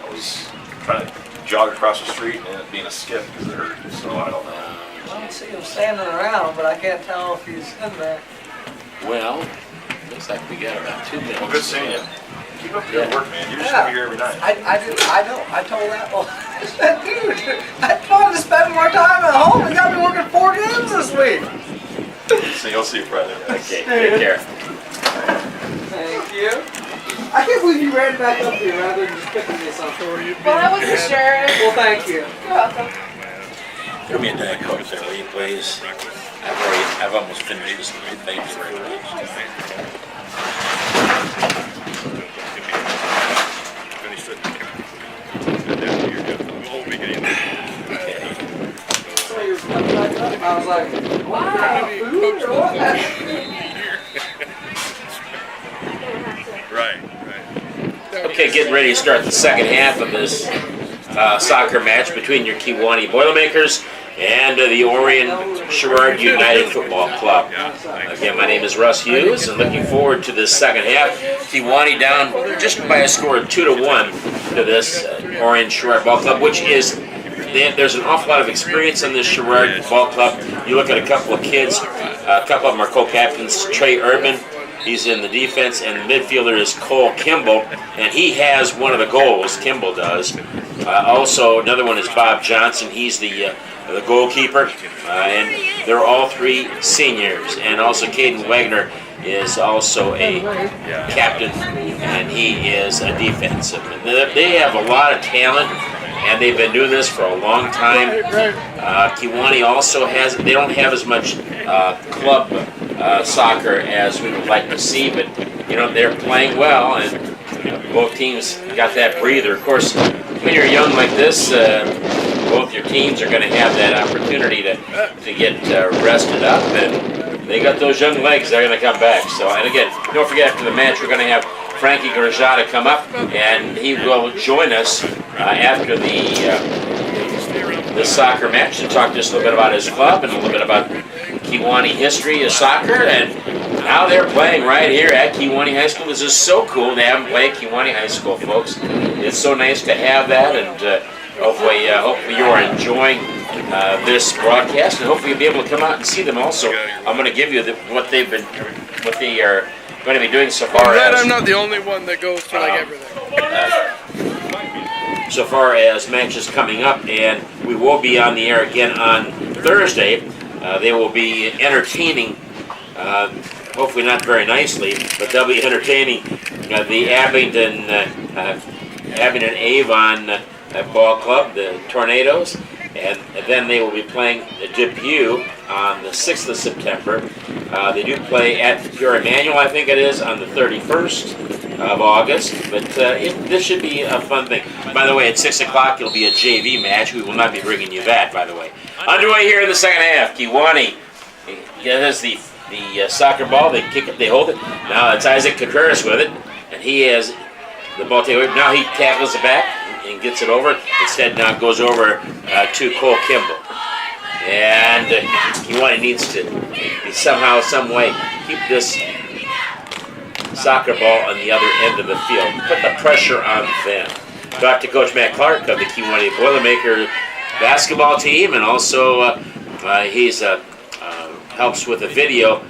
Speaker 6: I was trying to jog across the street and it being a skip because it hurt. So I don't know.
Speaker 3: I don't see him standing around, but I can't tell if he's in there.
Speaker 1: Well, looks like we got about 2 minutes.
Speaker 6: Well, good seeing you. Keep up the good work, man. You're just gonna be here every night.
Speaker 3: I know. I told that. Well, I said, dude, I wanted to spend more time at home. We got me working 4 games this week.
Speaker 6: So you'll see you Friday.
Speaker 1: Okay, take care.
Speaker 3: Thank you. I can't believe you ran back up here rather than just picking this up.
Speaker 4: Well, I wasn't sure.
Speaker 3: Well, thank you.
Speaker 4: You're welcome.
Speaker 1: Give me a Diet Coke there, will you please? I've almost finished this. Thank you very much.
Speaker 3: So you're coming back up. I was like, wow, food or what?
Speaker 5: Right.
Speaker 1: Okay, getting ready to start the second half of this soccer match between your Kewanee Boilermakers and the Orion Sherrard United Football Club. Again, my name is Russ Hughes, and looking forward to this second half. Kewanee down just by a score of 2-1 to this Orion Sherrard Ball Club, which is, there's an awful lot of experience in this Sherrard Ball Club. You look at a couple of kids, a couple of them are co-captains. Trey Urban, he's in the defense, and the midfielder is Cole Kimball, and he has one of the goals, Kimball does. Also, another one is Bob Johnson, he's the goalkeeper, and they're all 3 seniors. And also Caden Wagner is also a captain, and he is a defensive. They have a lot of talent, and they've been doing this for a long time. Kewanee also has, they don't have as much club soccer as we would like to see, but you know, they're playing well, and both teams got that breather. Of course, when you're young like this, both your teams are going to have that opportunity to get rested up, and they got those young legs. They're going to come back. So, and again, don't forget, after the match, we're going to have Frankie Grajada come up, and he will join us after the soccer match to talk just a little bit about his club and a little bit about Kewanee history of soccer and how they're playing right here at Kewanee High School. This is so cool to have them play Kewanee High School, folks. It's so nice to have that, and hopefully you are enjoying this broadcast, and hopefully you'll be able to come out and see them also. I'm going to give you what they are going to be doing so far.
Speaker 5: I'm glad I'm not the only one that goes to like everything.
Speaker 1: So far as matches coming up, and we will be on the air again on Thursday. They will be entertaining, hopefully not very nicely, but they'll be entertaining the Abingdon Avon Ball Club, the Tornadoes, and then they will be playing Depew on the 6th of September. They do play at Pure Emmanuel, I think it is, on the 31st of August, but this should be a fun thing. By the way, at 6 o'clock, it'll be a JV match. We will not be bringing you that, by the way. Underway here in the second half. Kewanee has the soccer ball. They kick it, they hold it. Now it's Isaac Contreras with it, and he has the ball taken away. Now he tackles it back and gets it over. Instead, now it goes over to Cole Kimball. And Kewanee needs to somehow, some way, keep this soccer ball on the other end of the field. Put the pressure on them. Talk to Coach Matt Clark of the Kewanee Boilermaker basketball team, and also he's helps with the video,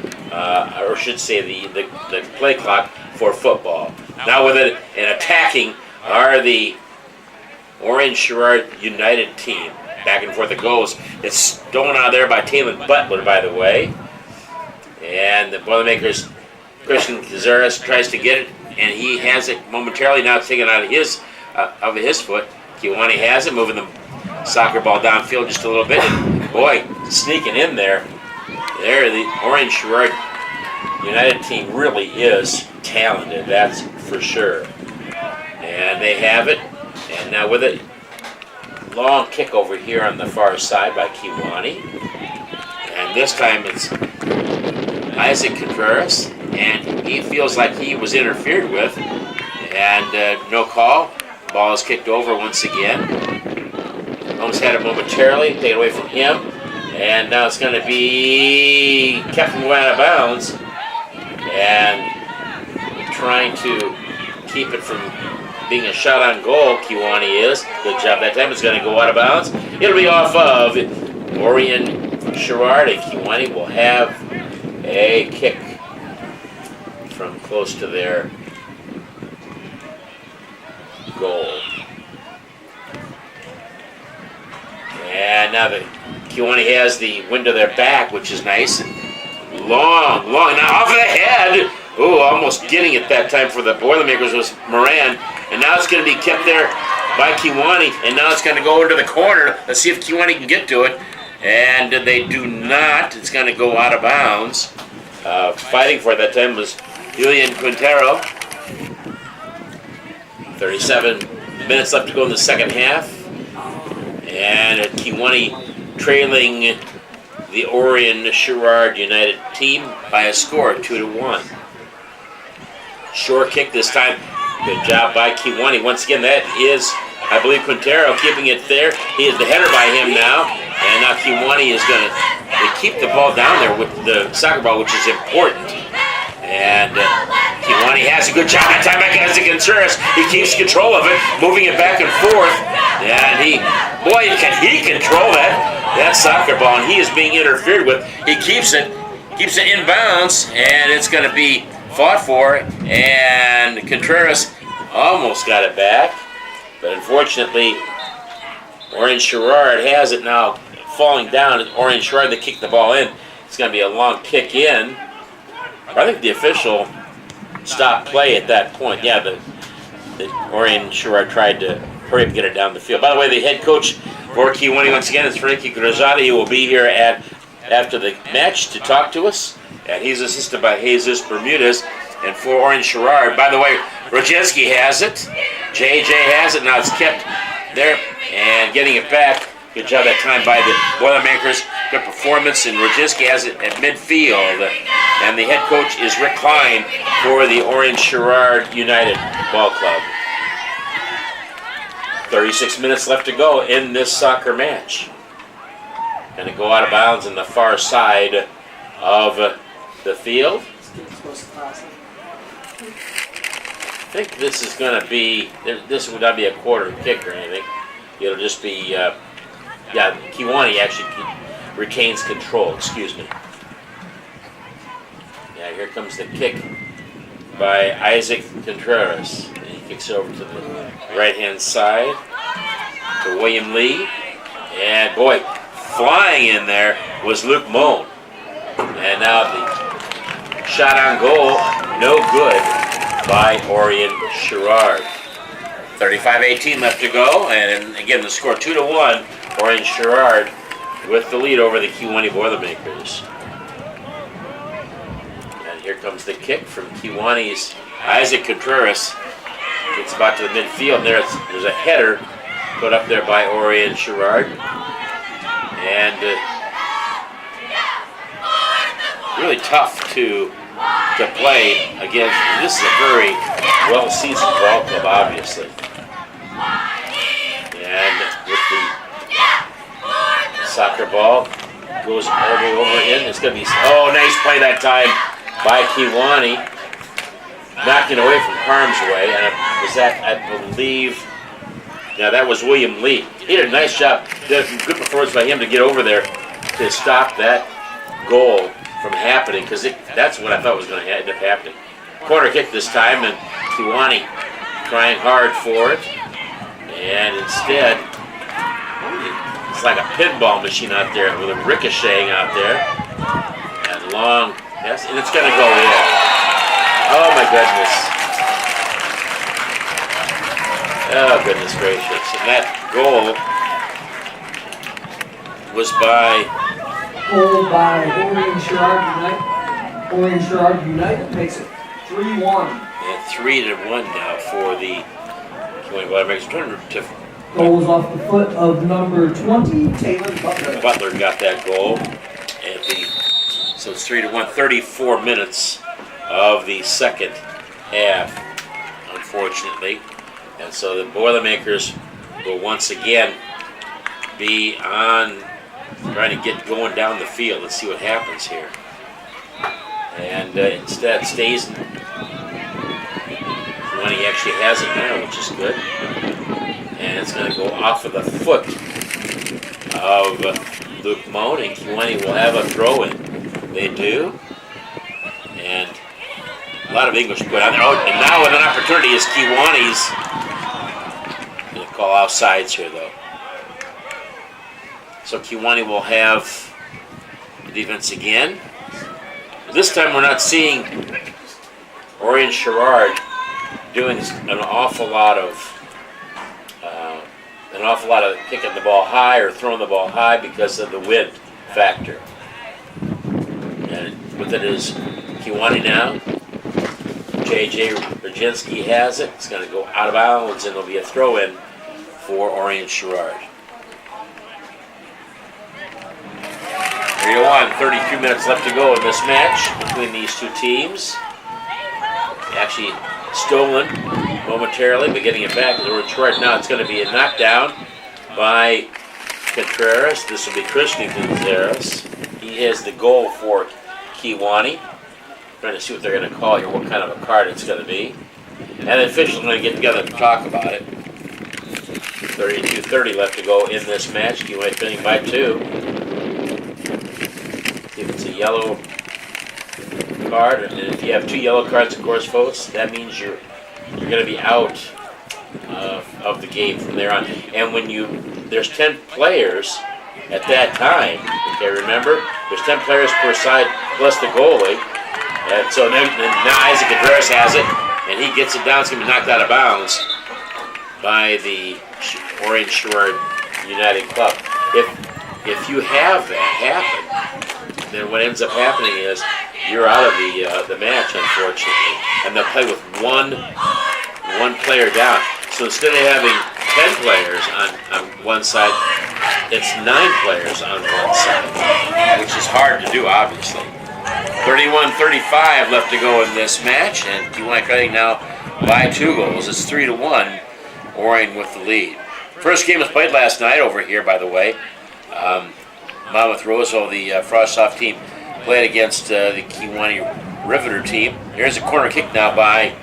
Speaker 1: or should say the play clock for football. Now with it and attacking are the Orion Sherrard United team. Back and forth it goes. It's stolen out of there by Taylor Butler, by the way. And the Boilermakers, Christian Kazaris tries to get it, and he has it momentarily. Now it's taken out of his foot. Kiwani has it, moving the soccer ball downfield just a little bit. And boy, sneaking in there. There, the Orion Sherrard United team really is talented, that's for sure. And they have it. And now with it, long kick over here on the far side by Kiwani. And this time it's Isaac Contreras. And he feels like he was interfered with. And no call. Ball is kicked over once again. Almost had it momentarily, taken away from him. And now it's going to be kept from going out of bounds. And trying to keep it from being a shot on goal, Kiwani is. Good job that time. It's going to go out of bounds. It'll be off of Orion Sherrard, and Kiwani will have a kick from close to their goal. And now the Kiwani has the wind of their back, which is nice. Long, now off of the head. Ooh, almost getting it that time for the Boilermakers was Moran. And now it's going to be kept there by Kiwani. And now it's going to go over to the corner. Let's see if Kiwani can get to it. And they do not. It's going to go out of bounds. Fighting for it that time was Julian Quintero. 37 minutes left to go in the second half. And Kiwani trailing the Orion Sherrard United team by a score of 2-1. Short kick this time. Good job by Kiwani. Once again, that is, I believe, Quintero keeping it there. He is the header by him now. And now Kiwani is going to keep the ball down there with the soccer ball, which is important. And Kiwani has a good job that time back against Contreras. He keeps control of it, moving it back and forth. And can he control that soccer ball? And he is being interfered with. He keeps it in bounds, and it's going to be fought for. And Contreras almost got it back, but unfortunately, Orion Sherrard has it now, falling down. And Orion Sherrard, they kick the ball in. It's going to be a long kick in. I think the official stopped play at that point. Yeah, the Orion Sherrard tried to hurry up and get it down the field. By the way, the head coach for Kiwani once again is Frankie Grazati. He will be here after the match to talk to us. And he's assisted by Jesus Bermudez. And for Orion Sherrard, by the way, Roginski has it. JJ has it. Now it's kept there and getting it back. Good job that time by the Boilermakers. Good performance, and Roginski has it at midfield. And the head coach is Rick Klein for the Orion Sherrard United Ball Club. 36 minutes left to go in this soccer match. Going to go out of bounds on the far side of the field. I think this is going to be, this would not be a quarter kick or anything. It'll just be, Kiwani actually retains control, excuse me. Yeah, here comes the kick by Isaac Contreras. And he kicks over to the right-hand side to William Lee. And boy, flying in there was Luke Moan. And now the shot on goal, no good by Orion Sherrard. 35-18 left to go, and again the score 2-1. Orion Sherrard with the lead over the Kiwani Boilermakers. And here comes the kick from Kiwani's Isaac Contreras. Gets about to the midfield. There's a header put up there by Orion Sherrard. And really tough to play against. This is a very well-seasoned ball club, obviously. And with the soccer ball goes all the way over in. It's going to be, nice play that time by Kiwani. Knocking away from harm's way. And was that, I believe, that was William Lee. He did a nice job. Good performance by him to get over there to stop that goal from happening, because that's what I thought was going to end up happening. Corner kick this time, and Kiwani trying hard for it. And instead, it's like a pinball machine out there with a ricocheting out there. And long, yes, and it's going to go in. Oh my goodness. Oh, goodness gracious. And that goal was by
Speaker 2: Goal by Orion Sherrard United makes it 3-1.
Speaker 1: and 3-1 now for the Kewanee Boilermakers.
Speaker 2: Goal was off the foot of number 20, Taylor Butler.
Speaker 1: Butler got that goal. So it's 3-1, 34 minutes of the second half, unfortunately. And so the Boilermakers will once again be on trying to get going down the field. Let's see what happens here. And instead stays. When he actually has it now, which is good. And it's going to go off of the foot of Luke Moan, and Kewanee will have a throw-in. They do. And a lot of English put on there. Oh, and now with an opportunity is Kewanee's. Going to call offsides here, though. So Kewanee will have the defense again. This time we're not seeing Orion Sherrard doing an awful lot of kicking the ball high or throwing the ball high because of the wind factor. And with it is Kewanee now. J.J. Brzezinski has it. It's going to go out of bounds, and it'll be a throw-in for Orion Sherrard. 3-1, 32 minutes left to go in this match between these two teams. Actually stolen momentarily, but getting it back. Now it's going to be a knockdown by Contreras. This will be Christian Contreras. He has the goal for Kewanee. Trying to see what they're going to call here, what kind of a card it's going to be. And the officials are going to get together to talk about it. 32-30 left to go in this match. Kewanee winning by 2. If it's a yellow card, and if you have 2 yellow cards, of course, folks, that means you're going to be out of the game from there on. And when there's 10 players at that time. Okay, remember, there's 10 players per side plus the goalie. And so then now Isaac Contreras has it, and he gets it down. It's going to be knocked out of bounds by the Orion Sherrard United Club. If you have that happen, then what ends up happening is you're out of the match, unfortunately, and they'll play with one player down. So instead of having 10 players on one side, it's 9 players on one side, which is hard to do, obviously. 31-35 left to go in this match, and Kewanee cutting now by 2 goals. It's 3-1, Orion with the lead. First game was played last night over here, by the way. Monmouth Roseville, the Frostoff team, played against the Kewanee Riveter team. Here's a corner kick now by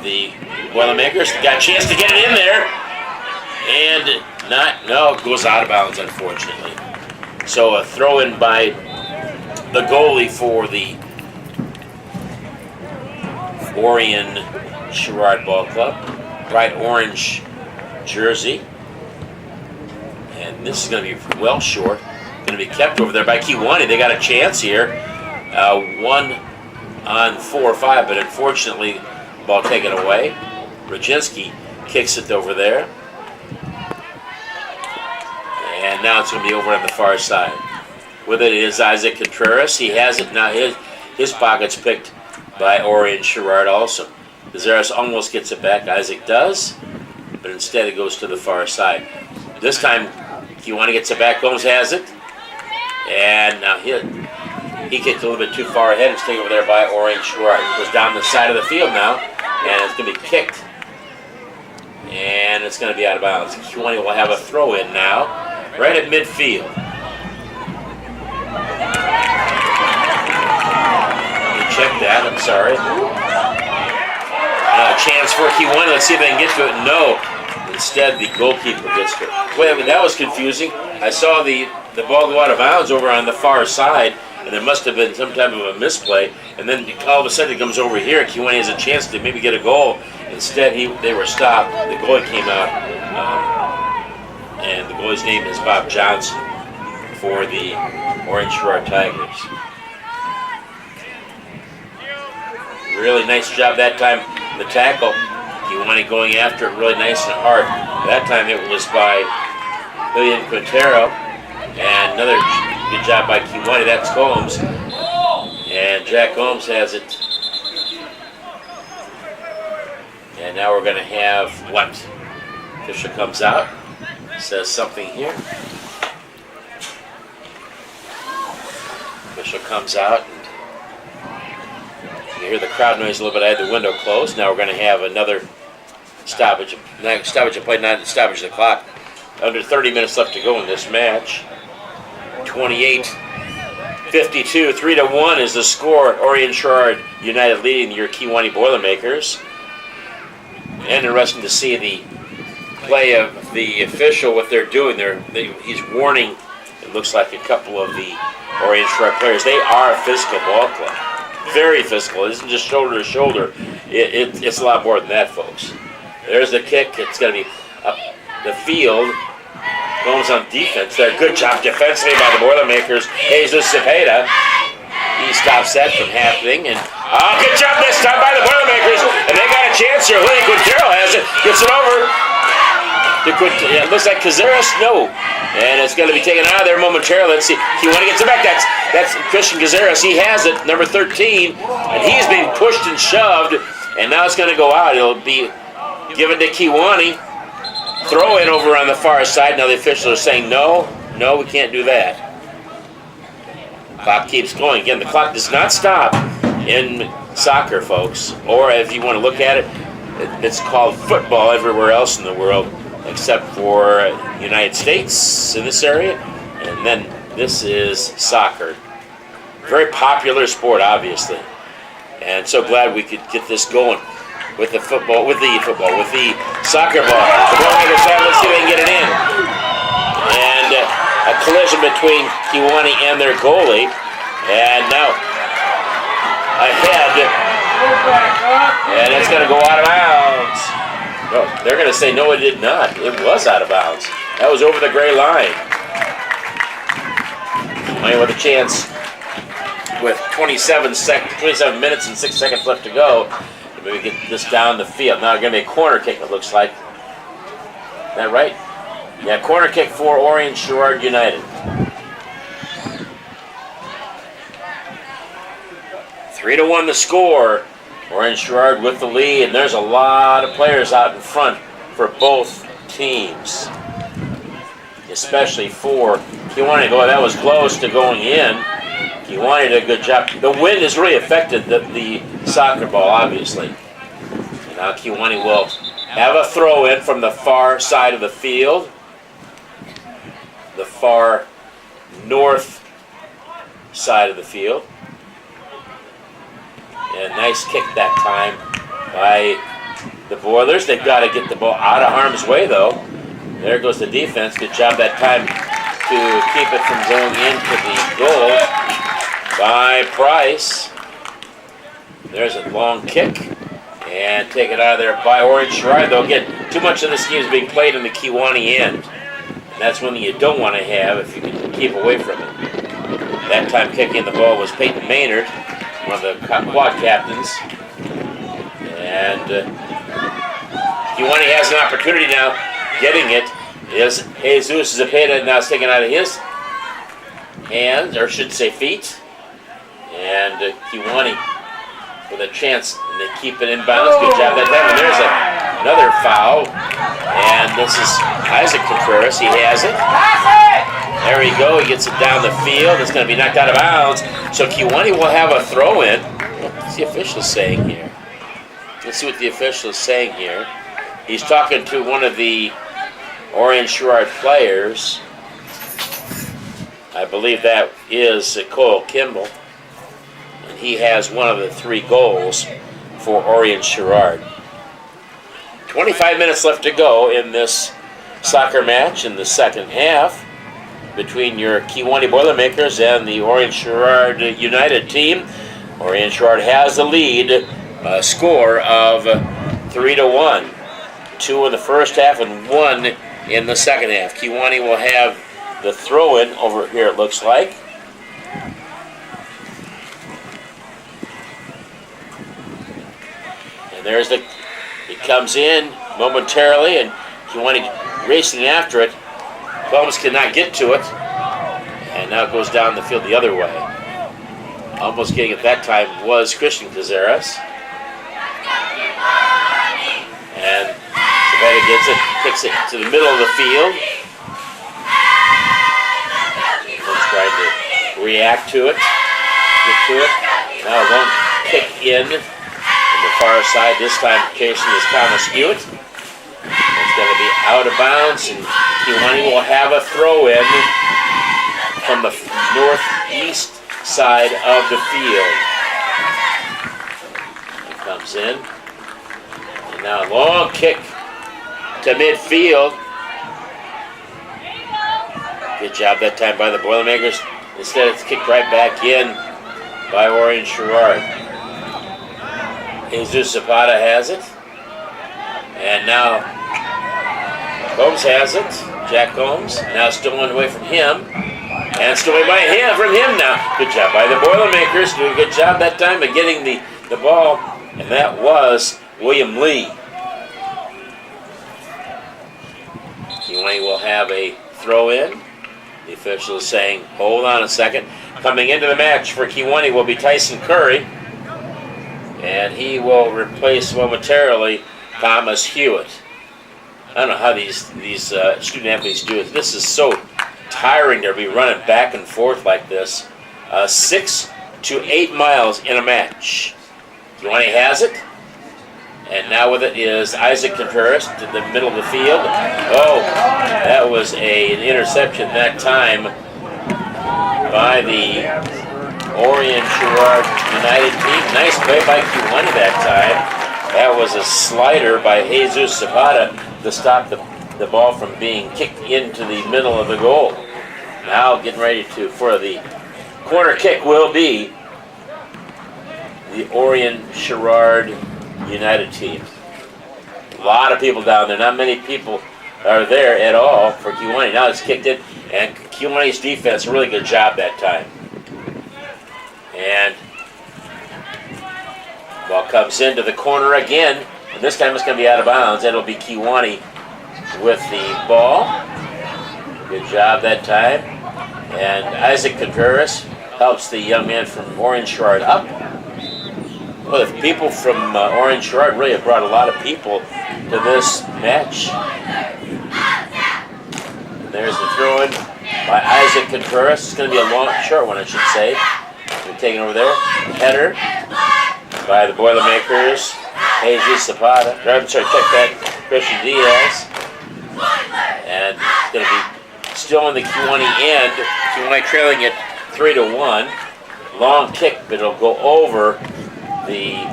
Speaker 1: the Boilermakers. Got a chance to get it in there, and it goes out of bounds, unfortunately. So a throw-in by the goalie for the Orion Sherrard Ball Club. Bright orange jersey. And this is going to be well short. Going to be kept over there by Kewanee. They got a chance here. 1 on 4 or 5, but unfortunately, ball taken away. Brzezinski kicks it over there. And now it's going to be over on the far side. With it is Isaac Contreras. He has it now. His pocket's picked by Orion Sherrard also. Cazares almost gets it back. Isaac does, but instead it goes to the far side. This time, Kewanee gets it back. Gomes has it. And now he kicked a little bit too far ahead and stayed over there by Orion Sherrard. It goes down the side of the field now, and it's going to be kicked. And it's going to be out of bounds. Kewanee will have a throw-in now, right at midfield. Check that, I'm sorry. Chance for Kewanee. Let's see if they can get to it. No. Instead, the goalkeeper gets to it. Wait, that was confusing. I saw the ball go out of bounds over on the far side, and there must have been some type of a misplay. And then all of a sudden it comes over here. Kewanee has a chance to maybe get a goal. Instead, they were stopped. The goalie came out, and the goalie's name is Bob Johnson for the Orion Sherrard Tigers. Really nice job that time. The tackle Kiwani going after it really nice and hard. That time it was by William Quintero. And another good job by Kiwani. That's Combs. And Jack Combs has it. And now we're going to have what? Fisher comes out, says something here. Fisher comes out, and you hear the crowd noise a little bit. I had the window closed. Now we're going to have another stoppage of play, not stoppage of the clock. Under 30 minutes left to go in this match. 28-52, 3-1 is the score. Orion Sherrard United leading your Kiwani Boilermakers. Interesting to see the play of the official, what they're doing. He's warning, it looks like, a couple of the Orion Sherrard players. They are a physical ball club. Very physical. It isn't just shoulder to shoulder. It's a lot more than that, folks. There's the kick. It's going to be up the field. Goes on defense there. Good job defensively by the Boilermakers. Jesus Cepeda. He stops that from happening. And good job this time by the Boilermakers. And they got a chance here. Willie Quintero has it. Gets it over. It looks like Cazares. No. And it's going to be taken out of there momentarily. Let's see. Kiwani gets it back. That's Christian Cazares. He has it, number 13. And he's being pushed and shoved. And now it's going to go out. It'll be given to Kiwani. Throw in over on the far side. Now the officials are saying no, we can't do that. Clock keeps going. Again, the clock does not stop in soccer, folks. Or if you want to look at it, it's called football everywhere else in the world except for United States in this area. And then this is soccer. Very popular sport, obviously. And so glad we could get this going. With the soccer ball. The Boilermakers have, let's see if they can get it in. And a collision between Kiwani and their goalie. And now ahead. And it's going to go out of bounds. No, they're going to say no, it did not. It was out of bounds. That was over the gray line. Kiwani with a chance with 27 minutes and 6 seconds left to go. Maybe get this down the field. Now it's going to be a corner kick, it looks like. Is that right? Yeah, corner kick for Orion Sherrard United. 3-1 the score. Orion Sherrard with the lead. And there's a lot of players out in front for both teams. Especially for Kiwani. Boy, that was close to going in. Kiwani did a good job. The wind has really affected the soccer ball, obviously. And now Kiwani will have a throw in from the far side of the field. The far north side of the field. And nice kick that time by the Boilers. They've got to get the ball out of harm's way, though. There goes the defense. Good job that time to keep it from going into the goal by Price. There's a long kick. And take it out of there by Orion Sherrard. Though, again, too much of this game is being played in the Kiwani end. And that's one that you don't want to have if you can keep away from it. That time kicking the ball was Peyton Maynard, one of the quad captains. And Kiwani has an opportunity now. Getting it is Jesus Cepeda. Now it's taken out of his hands, or should say feet. And Kiwani with a chance, and they keep it in bounds. Good job that time. And there's another foul. And this is Isaac Contreras. He has it. There we go. He gets it down the field. It's going to be knocked out of bounds. So Kiwani will have a throw in. What's the official saying here? Let's see what the official is saying here. He's talking to one of the Orion Sherrard players. I believe that is Cole Kimball. And he has one of the 3 goals for Orion Sherrard. 25 minutes left to go in this soccer match in the second half between your Kiwani Boilermakers and the Orion Sherrard United team. Orion Sherrard has the lead, a score of 3-1. 2 in the first half and 1 in the second half. Kiwani will have the throw-in over here, it looks like. And there's the comes in momentarily, and Kewanee racing after it. Combs cannot get to it, and now it goes down the field the other way. Almost getting it that time was Christian Cazares. And Zapata gets it, kicks it to the middle of the field. He's trying to react to it, get to it. Now a long kick in from the far side. This time chasing is Thomas Hewitt. It's going to be out of bounds, and Kewanee will have a throw-in from the northeast side of the field. It comes in. And now a long kick to midfield. Good job that time by the Boilermakers. Instead, it's kicked right back in by Orion Sherrard. Jesus Zapata has it. And now Combs has it. Jack Combs. Now stolen away from him. And stolen by him from him now. Good job by the Boilermakers. Doing a good job that time of getting the ball. And that was William Lee. Kewanee will have a throw-in. The official is saying, hold on a second. Coming into the match for Kewanee will be Tyson Curry. And he will replace momentarily Thomas Hewitt. I don't know how these student athletes do it. This is so tiring to be running back and forth like this. 6 to 8 miles in a match. Kewanee has it. And now with it is Isaac Contreras to the middle of the field. Oh, that was an interception that time by the Orion Sherrard United team. Nice play by Kewanee that time. That was a slider by Jesus Zapata to stop the ball from being kicked into the middle of the goal. Now getting ready for the corner kick will be the Orion Sherrard United team. A lot of people down there. Not many people are there at all for Kewanee. Now it's kicked in, and Kewanee's defense, a really good job that time. And ball comes into the corner again, and this time it's going to be out of bounds. It'll be Kewanee with the ball. Good job that time. And Isaac Contreras helps the young man from Orion Sherrard up. Well, the people from Orion Sherrard really have brought a lot of people to this match. And there's the throw-in by Isaac Contreras. It's going to be a long, short one, I should say. We're taking over there. Header by the Boilermakers. Jesus Zapata. I'm sorry, check that. Christian Diaz. And it's going to be still in the Kewanee end. Kewanee trailing it 3-1. Long kick, but it'll go over the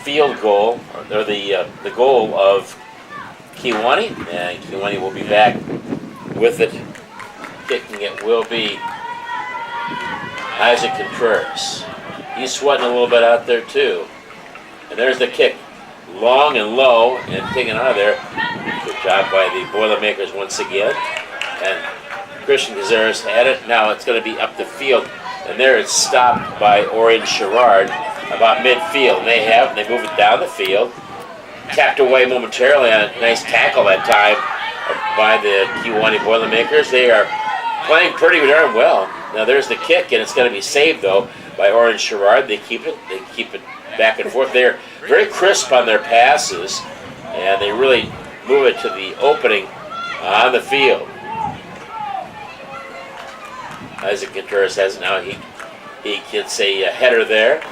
Speaker 1: field goal, or the goal of Kewanee, and Kewanee will be back with it. Kicking it will be Isaac Contreras. He's sweating a little bit out there too. And there's the kick, long and low, and taken out of there. Good job by the Boilermakers once again. And Christian Cazares had it. Now it's going to be up the field, and there it's stopped by Orion Sherrard about midfield. They move it down the field. Tapped away momentarily on a nice tackle that time by the Kewanee Boilermakers. They are playing pretty darn well. Now there's the kick, and it's going to be saved though by Orion Sherrard. They keep it back and forth. They're very crisp on their passes, and they really move it to the opening on the field. Isaac Contreras has it now. He gets a header there.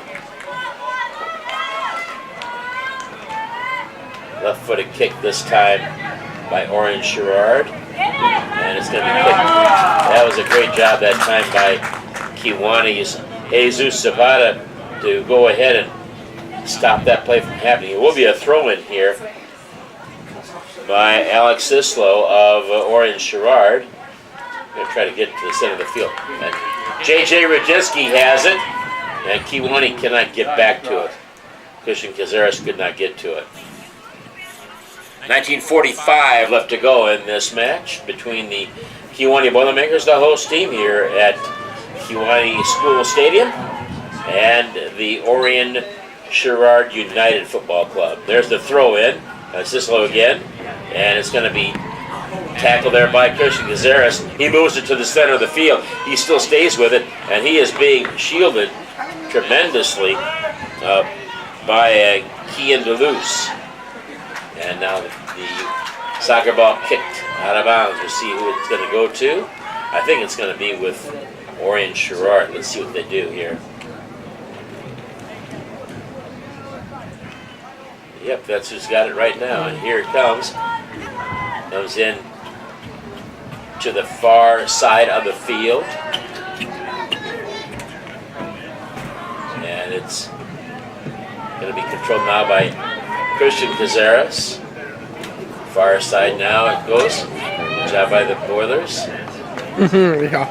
Speaker 1: Left-footed kick this time by Orion Sherrard. And it's going to be kicked. That was a great job that time by Kewanee's Jesus Zapata to go ahead and stop that play from happening. It will be a throw-in here by Alex Sislow of Orion Sherrard. I'm going to try to get to the center of the field. And J.J. Radziski has it, and Kewanee cannot get back to it. Christian Cazares could not get to it. 1945 left to go in this match between the Kewanee Boilermakers, the host team here at Kewanee School Stadium, and the Orion Sherrard United Football Club. There's the throw-in. Cicelo again, and it's going to be tackled there by Christian Cazares. He moves it to the center of the field. He still stays with it, and he is being shielded tremendously by Kian DeLuce. And now the soccer ball kicked out of bounds. We'll see who it's going to go to. I think it's going to be with Orion Sherrard. Let's see what they do here. Yep, that's who's got it right now. And here it comes. Comes in to the far side of the field. And it's going to be controlled now by Christian Cazares. Far side now it goes. Good job by the Boilers.
Speaker 7: Yeah.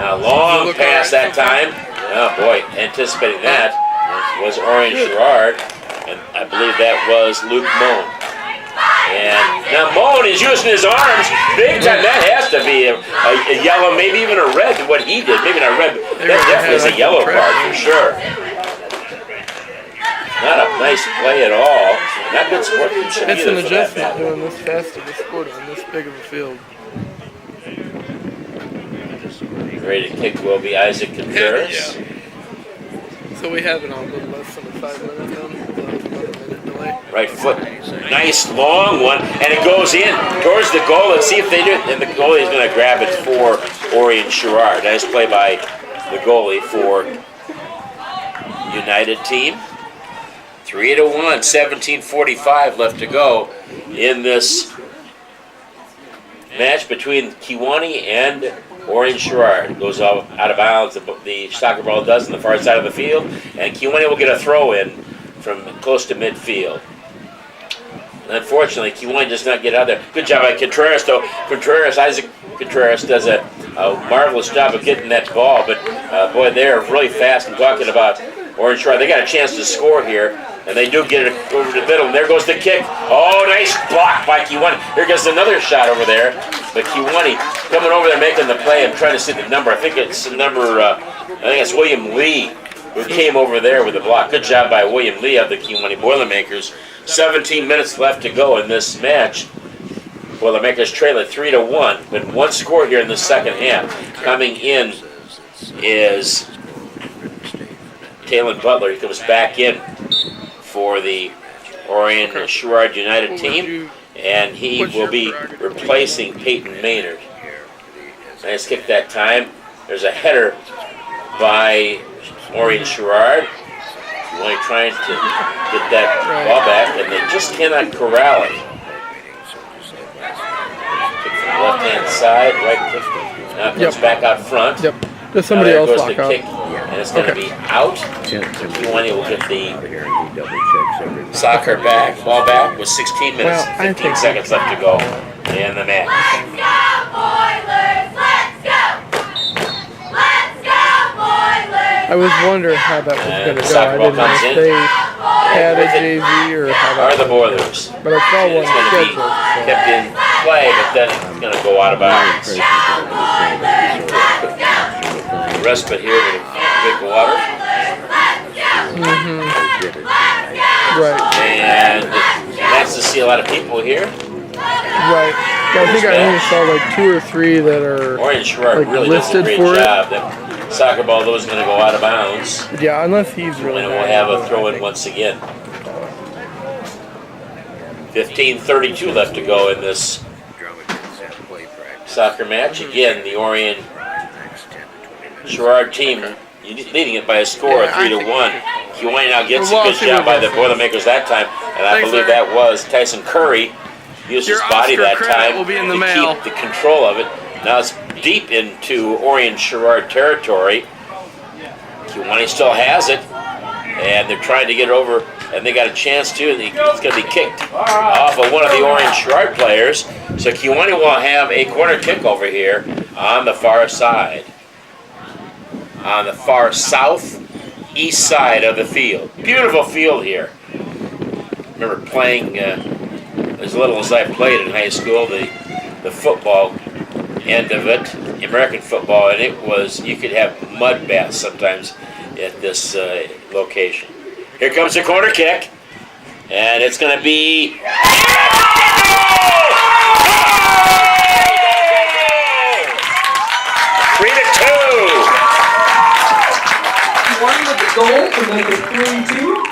Speaker 1: Now long pass that time. Oh boy, anticipating that was Orion Sherrard. And I believe that was Luke Moan. And now Moan is using his arms big time. That has to be a yellow, maybe even a red, what he did. Maybe not red, but that definitely is a yellow card for sure. Not a nice play at all. Not good sportsmanship
Speaker 7: It's
Speaker 1: either
Speaker 7: an
Speaker 1: for that
Speaker 7: adjustment
Speaker 1: matter.
Speaker 7: doing this fast to get scored on this big of a field.
Speaker 1: Ready to kick will be Isaac Contreras.
Speaker 7: Yeah. So we have it on a little less than 5 minutes then. So it's about a minute delay.
Speaker 1: Right foot, nice long one, and it goes in towards the goal. Let's see if they do it. And the goalie is going to grab it for Orion Sherrard. Nice play by the goalie for United team. 3-1, 17:45 left to go in this match between Kewanee and Orion Sherrard. It goes out of bounds. The soccer ball does on the far side of the field, and Kewanee will get a throw in from close to midfield. Unfortunately, Kewanee does not get out there. Good job by Contreras, though. Isaac Contreras does a marvelous job of getting that ball, but boy, they're really fast. I'm talking about Orion Sherrard. They got a chance to score here, and they do get it over the middle, and there goes the kick. Oh, nice block by Kewanee. Here goes another shot over there, but Kewanee coming over there making the play. I'm trying to see the number. I think it's number, I think it's William Lee who came over there with the block. Good job by William Lee of the Kewanee Boilermakers. 17 minutes left to go in this match. Boilermakers trail at 3-1, but one score here in the second half. Coming in is Talon Butler. He comes back in for the Orion Sherrard United team, and he will be replacing Peyton Maynard. Nice kick that time. There's a header by Orion Sherrard. Only trying to get that ball back, and they just cannot corral it. Kick from the left-hand side, right kick. Now it comes back out front.
Speaker 7: Yep. Does somebody
Speaker 1: Now
Speaker 7: else
Speaker 1: there goes
Speaker 7: walk
Speaker 1: the
Speaker 7: out?
Speaker 1: kick, and it's going to be out. Kewanee will get the soccer ball back with 16 minutes,
Speaker 7: Well, I
Speaker 1: 15
Speaker 7: think-
Speaker 1: seconds left to go in the match.
Speaker 7: I was wondering how that was going to go. I
Speaker 1: Soccer ball
Speaker 7: didn't know
Speaker 1: comes
Speaker 7: if
Speaker 1: in.
Speaker 7: they had a JV or how
Speaker 1: Are
Speaker 7: that
Speaker 1: the
Speaker 7: was.
Speaker 1: Boilers.
Speaker 7: But I saw
Speaker 1: And
Speaker 7: one
Speaker 1: it's going to be
Speaker 7: scheduled. So.
Speaker 1: kept in play, but then it's going to go out of bounds. Respite here with a big water.
Speaker 7: Right.
Speaker 1: And nice to see a lot of people here.
Speaker 7: Right. Yeah, I think I only saw like 2 or 3 that are.
Speaker 1: Orion Sherrard
Speaker 7: Like
Speaker 1: really does a
Speaker 7: listed
Speaker 1: great
Speaker 7: for it?
Speaker 1: job. That soccer ball, though, is going to go out of bounds.
Speaker 7: Yeah, unless he's really.
Speaker 1: And we'll
Speaker 7: bad.
Speaker 1: have a throw in once again. 15:32 left to go in this soccer match. Again, the Orion Sherrard team leading it by a score of 3-1. Kewanee now gets a
Speaker 7: Well,
Speaker 1: good
Speaker 7: see
Speaker 1: job
Speaker 7: what
Speaker 1: by the
Speaker 7: goes.
Speaker 1: Boilermakers that time, and I
Speaker 7: Thanks,
Speaker 1: believe
Speaker 7: Larry.
Speaker 1: that was Tyson Curry used his
Speaker 7: Your
Speaker 1: body
Speaker 7: Oscar
Speaker 1: that
Speaker 7: credit
Speaker 1: time
Speaker 7: will be in the
Speaker 1: to
Speaker 7: mail.
Speaker 1: keep the control of it. Now it's deep into Orion Sherrard territory. Kewanee still has it, and they're trying to get over, and they got a chance to, and it's going to be kicked off of one of the Orion Sherrard players. So Kewanee will have a corner kick over here on the far side, on the far southeast side of the field. Beautiful field here. Remember playing as little as I played in high school, the football end of it, American football, and it was, you could have mud baths sometimes at this location. Here comes the corner kick. And it's going to be... 3-2.
Speaker 3: One with the goal to make it 3-2.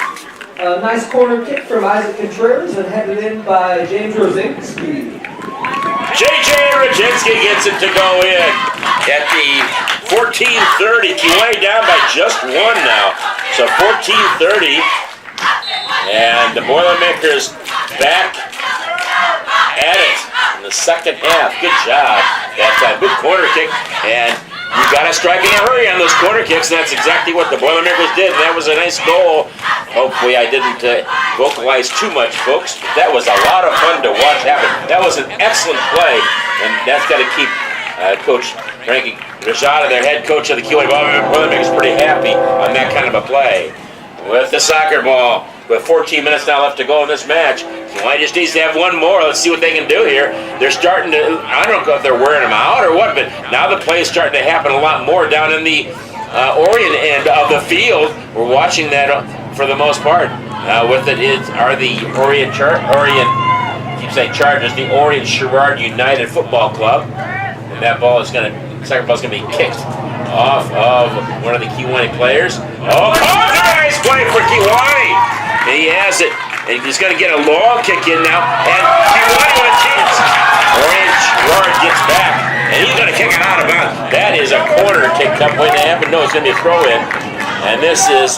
Speaker 3: A nice corner kick from Isaac Contreras and headed in by James Rosinski.
Speaker 1: J.J. Rodzinski gets it to go in at the 14:30. Kewanee down by just one now. So 14:30. And the Boilermakers back at it in the second half. Good job that time. Good corner kick. And you got to strike in a hurry on those corner kicks, and that's exactly what the Boilermakers did. And that was a nice goal. Hopefully I didn't vocalize too much, folks. That was a lot of fun to watch happen. That was an excellent play, and that's got to keep Coach Frankie Rajada, their head coach of the Kewanee Boilermakers, pretty happy on that kind of a play. With the soccer ball, with 14 minutes now left to go in this match, Kewanee just needs to have one more. Let's see what they can do here. They're starting to, I don't know if they're wearing them out or what, but now the play is starting to happen a lot more down in the Orion end of the field. We're watching that for the most part. With it are the Orion Chargers, the Orion Sherrard United Football Club. And that ball is going to, second ball is going to be kicked off of one of the Kewanee players. Oh, nice play for Kewanee! And he has it. And he's going to get a long kick in now. And Kewanee with a chance. Orion Sherrard gets back. And he's going to kick it out of bounds. That is a corner kick waiting to happen. No, it's going to be a throw in. And this is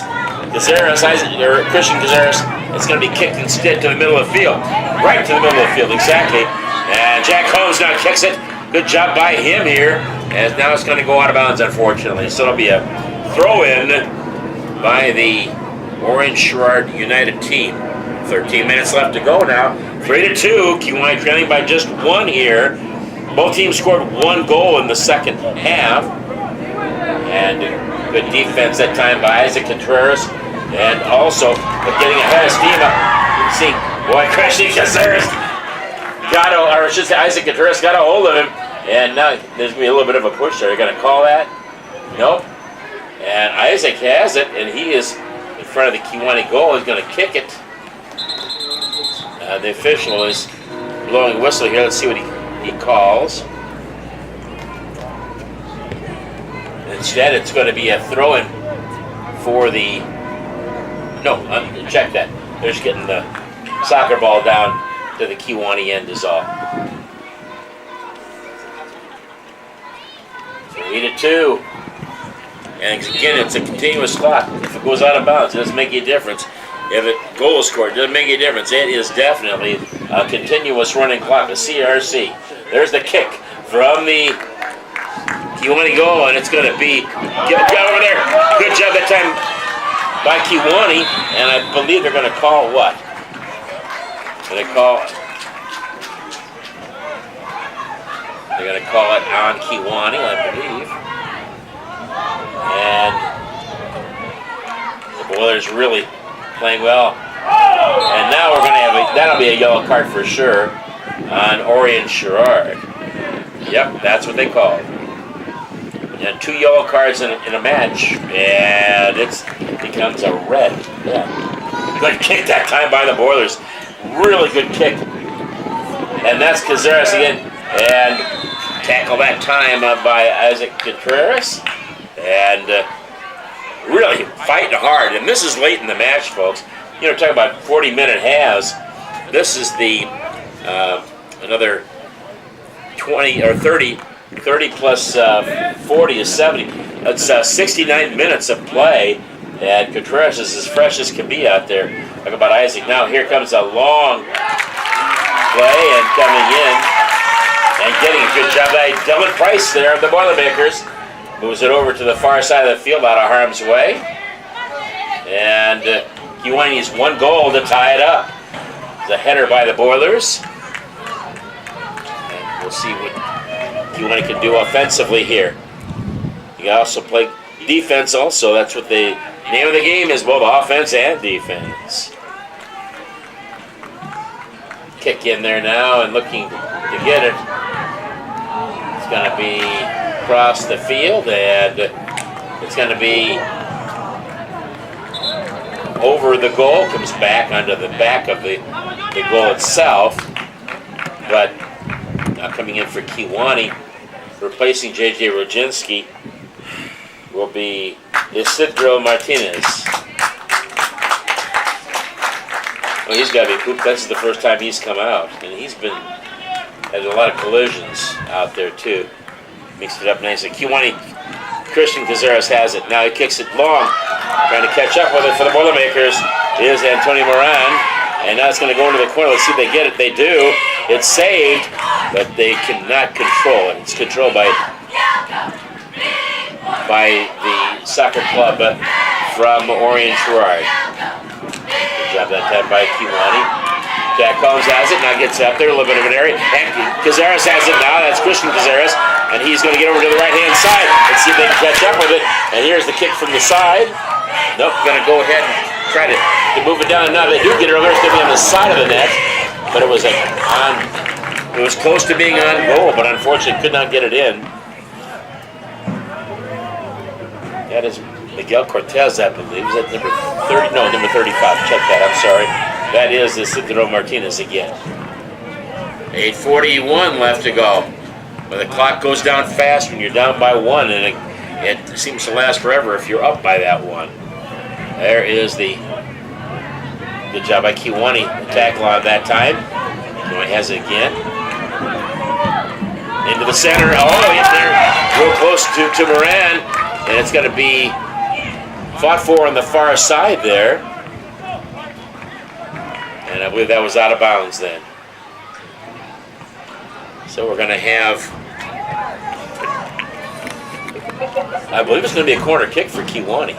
Speaker 1: Christian Cazares. It's going to be kicked instead to the middle of the field. Right to the middle of the field, exactly. And Jack Holmes now kicks it. Good job by him here. And now it's going to go out of bounds, unfortunately. So it'll be a throw-in by the Orion Sherrard United team. 13 minutes left to go now. 3-2. Kewanee trailing by just one here. Both teams scored one goal in the second half. And good defense that time by Isaac Contreras. And also getting ahead of steam up. You see, boy, Christian Cazares Isaac Contreras got a hold of him. And now there's going to be a little bit of a push there. You're going to call that? Nope. And Isaac has it, and he is in front of the Kewanee goal. He's going to kick it. The official is blowing a whistle here. Let's see what he calls. Instead, it's going to be a throw-in for the... No, check that. They're just getting the soccer ball down to the Kewanee end is all. 3-2. And again, it's a continuous clock. If it goes out of bounds, it doesn't make any difference. If a goal is scored, it doesn't make any difference. It is definitely a continuous running clock, a CRC. There's the kick from the Kewanee goal, and it's going to be, get over there. Good job that time by Kewanee, and I believe they're going to call what? They're going to call it on Kewanee, I believe. And the Boilers really playing well. And now we're going to have that'll be a yellow card for sure on Orion Sherrard. Yep, that's what they call it. And 2 yellow cards in a match, and it becomes a red. Yeah. Good kick that time by the Boilers. Really good kick. And that's Cazares again. And tackle that time by Isaac Contreras. And really fighting hard. And this is late in the match, folks. You know, talking about 40-minute halves. This is the another 20 or 30 plus 40 is 70. It's 69 minutes of play. And Contreras is as fresh as can be out there. Talk about Isaac. Now here comes a long play and coming in and getting a good job by Dylan Price there of the Boilermakers. Moves it over to the far side of the field out of harm's way. And Kewanee needs 1 goal to tie it up. It's a header by the Boilers. And we'll see what Kewanee can do offensively here. You can also play defense also. That's what the name of the game is, both offense and defense. Kick in there now and looking to get it. It's going to be across the field, and it's going to be over the goal, comes back onto the back of the goal itself. But now coming in for Kewanee, replacing J.J. Rodzinski, will be Isidro Martinez. Well, he's got to be pooped. This is the first time he's come out, and he's been had a lot of collisions out there too. Mixed it up nicely. Kewanee, Christian Cazares has it. Now he kicks it long, trying to catch up with it for the Boilermakers is Antonio Moran, and now it's going to go into the corner. Let's see if they get it. They do. It's saved, but they cannot control it. It's controlled by the soccer club from Orion Sherrard. Good job that time by Kewanee. Jack Combs has it, now gets up there, a little bit of an area. And Cazares has it now, that's Christian Cazares. And he's going to get over to the right-hand side. Let's see if they can catch up with it. And here's the kick from the side. Nope, going to go ahead and try to move it down. And now they do get it over. It's going to be on the side of the net. But it was close to being on goal, but unfortunately could not get it in. That is Miguel Cortez, I believe. Is that number 30? No, number 35. Check that, I'm sorry. That is Isidro Martinez again. 8:41 left to go. But the clock goes down fast when you're down by one, and it seems to last forever if you're up by that one. There is the good job by Kewanee. Tackle on that time. Kewanee has it again. Into the center. Oh, in there. Real close to Moran. And it's going to be fought for on the far side there. And I believe that was out of bounds then. So we're going to have, I believe it's going to be a corner kick for Kewanee.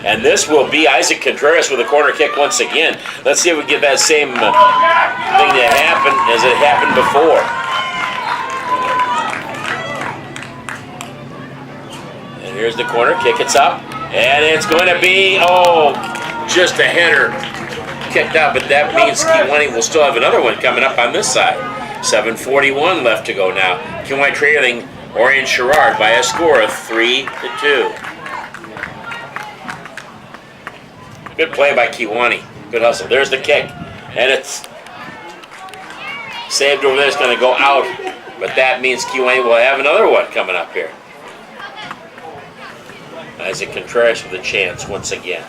Speaker 1: And this will be Isaac Contreras with a corner kick once again. Let's see if we get that same thing to happen as it happened before. And here's the corner kick. It's up. And it's going to be, just a header kicked out. But that means Kewanee will still have another one coming up on this side. 7:41 left to go now. Kewanee trailing Orion Sherrard by a score of 3-2. Good play by Kewanee. Good hustle. There's the kick. And it's saved over there. It's going to go out. But that means Kewanee will have another one coming up here. Isaac Contreras with a chance once again.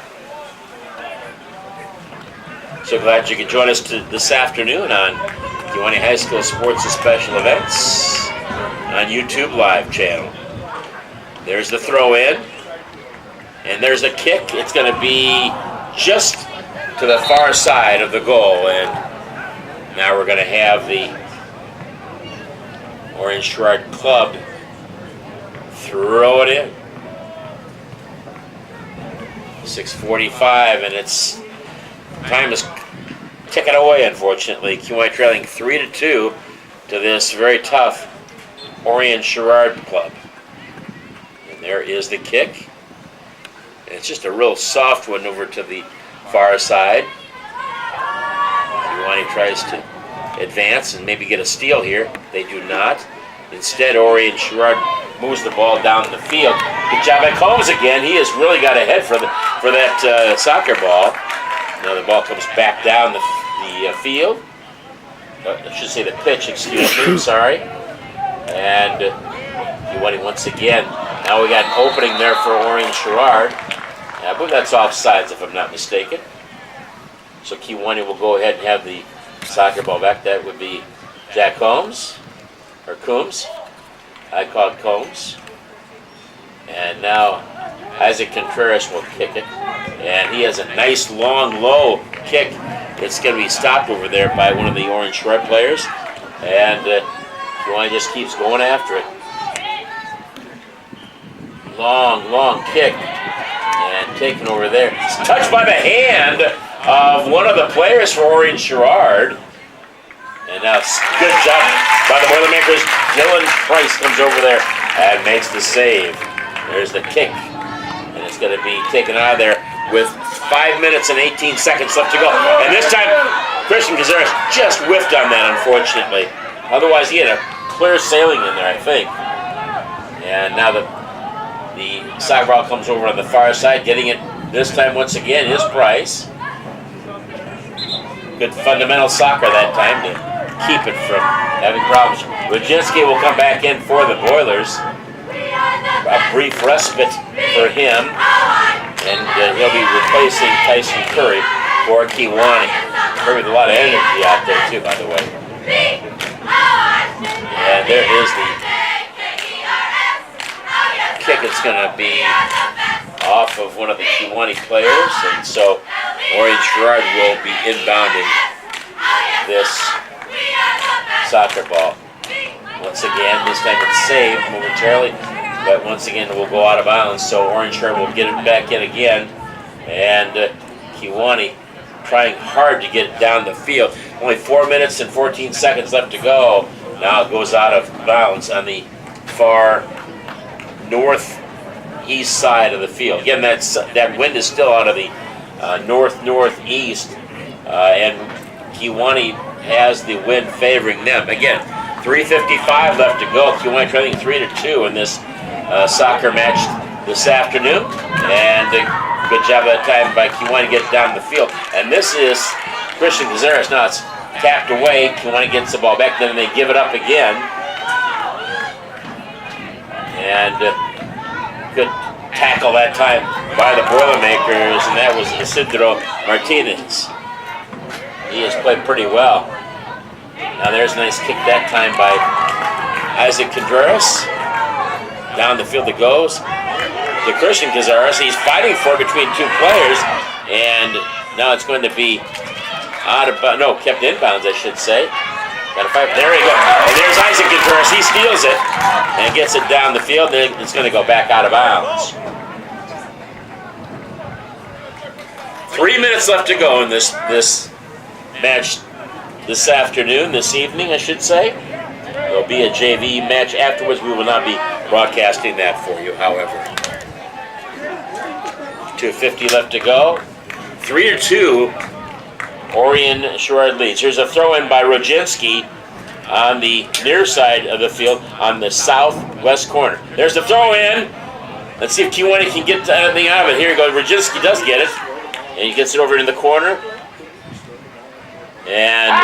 Speaker 1: So glad you could join us this afternoon on Kewanee High School Sports and Special Events on YouTube Live channel. There's the throw in. And there's a kick. It's going to be just to the far side of the goal. And now we're going to have the Orion Sherrard Club throw it in. 6:45, and it's time is ticking away, unfortunately. Kewanee trailing 3-2 to this very tough Orion Sherrard Club. And there is the kick. And it's just a real soft one over to the far side. Kewanee tries to advance and maybe get a steal here. They do not. Instead, Orion Sherrard moves the ball down the field. Good job by Combs again. He has really got a head for that soccer ball. Now the ball comes back down the field. I should say the pitch, excuse me, I'm sorry. And Kewanee once again. Now we got an opening there for Orion Sherrard. I believe that's offsides if I'm not mistaken. So Kewanee will go ahead and have the soccer ball back. That would be Jack Combs, or Coombs. I call it Combs. And now Isaac Contreras will kick it. And he has a nice, long, low kick. It's going to be stopped over there by one of the Orion Sherrard players. And Kewanee just keeps going after it. Long, long kick. And taken over there. It's touched by the hand of one of the players for Orion Sherrard. And now, good job by the Boilermakers. Dylan Price comes over there and makes the save. There's the kick. And it's going to be taken out of there with 5 minutes and 18 seconds left to go. And this time, Christian Cazares just whiffed on that, unfortunately. Otherwise, he had a clear sailing in there, I think. And now the soccer ball comes over on the far side, getting it This time, once again, is Price. Good fundamental soccer that time to keep it from having problems. Rajinski will come back in for the Boilers. A brief respite for him, and he'll be replacing Tyson Curry for Kiwani. Curry with a lot of energy out there too, by the way. And there is the kick. It's going to be off of one of the Kiwani players, and so Orion Sherrard will be inbounding this soccer ball. Once again, this time it's saved momentarily, but once again it will go out of bounds, so Orion Sherrard will get it back in again, and Kiwani trying hard to get it down the field. Only 4 minutes and 14 seconds left to go. Now it goes out of bounds on the far northeast side of the field. Again, that wind is still out of the north-northeast, and Kiwani has the wind favoring them. Again, 3:55 left to go. Kiwani trailing 3-2 in this soccer match this afternoon, and good job that time by Kiwani to get it down the field. And this is Christian Cazares. Now it's tapped away. Kiwani gets the ball back, then they give it up again. And good tackle that time by the Boilermakers, and that was Isidro Martinez. He has played pretty well. Now there's a nice kick that time by Isaac Contreras. Down the field it goes to Christian Cazares. He's fighting for between two players, and now it's going to be kept inbounds, I should say. Got to fight. There you go. And there's Isaac Contreras. He steals it and gets it down the field. Then it's going to go back out of bounds. 3 minutes left to go in this match this afternoon, this evening, I should say. There'll be a JV match afterwards. We will not be broadcasting that for you, however. 2:50 left to go. 3-2. Orion Sherrard leads. Here's a throw-in by Roginski on the near side of the field on the southwest corner. There's the throw-in. Let's see if Kiwani can get anything out of it. Here you go. Roginski does get it. And he gets it over in the corner. And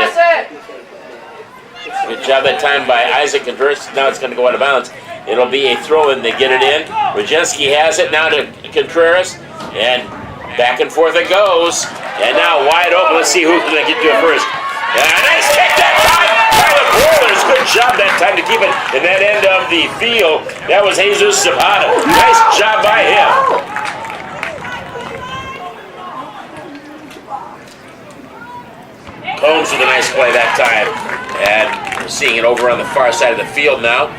Speaker 1: good job that time by Isaac Contreras. Now it's going to go out of bounds. It'll be a throw-in. They get it in. Roginski has it now to Contreras. And back and forth it goes. And now wide open. Let's see who's going to get to it first. Nice kick that time by the Boilers. Good job that time to keep it in that end of the field. That was Jesus Zapata. Nice job by him. Combs with a nice play that time. And we're seeing it over on the far side of the field now.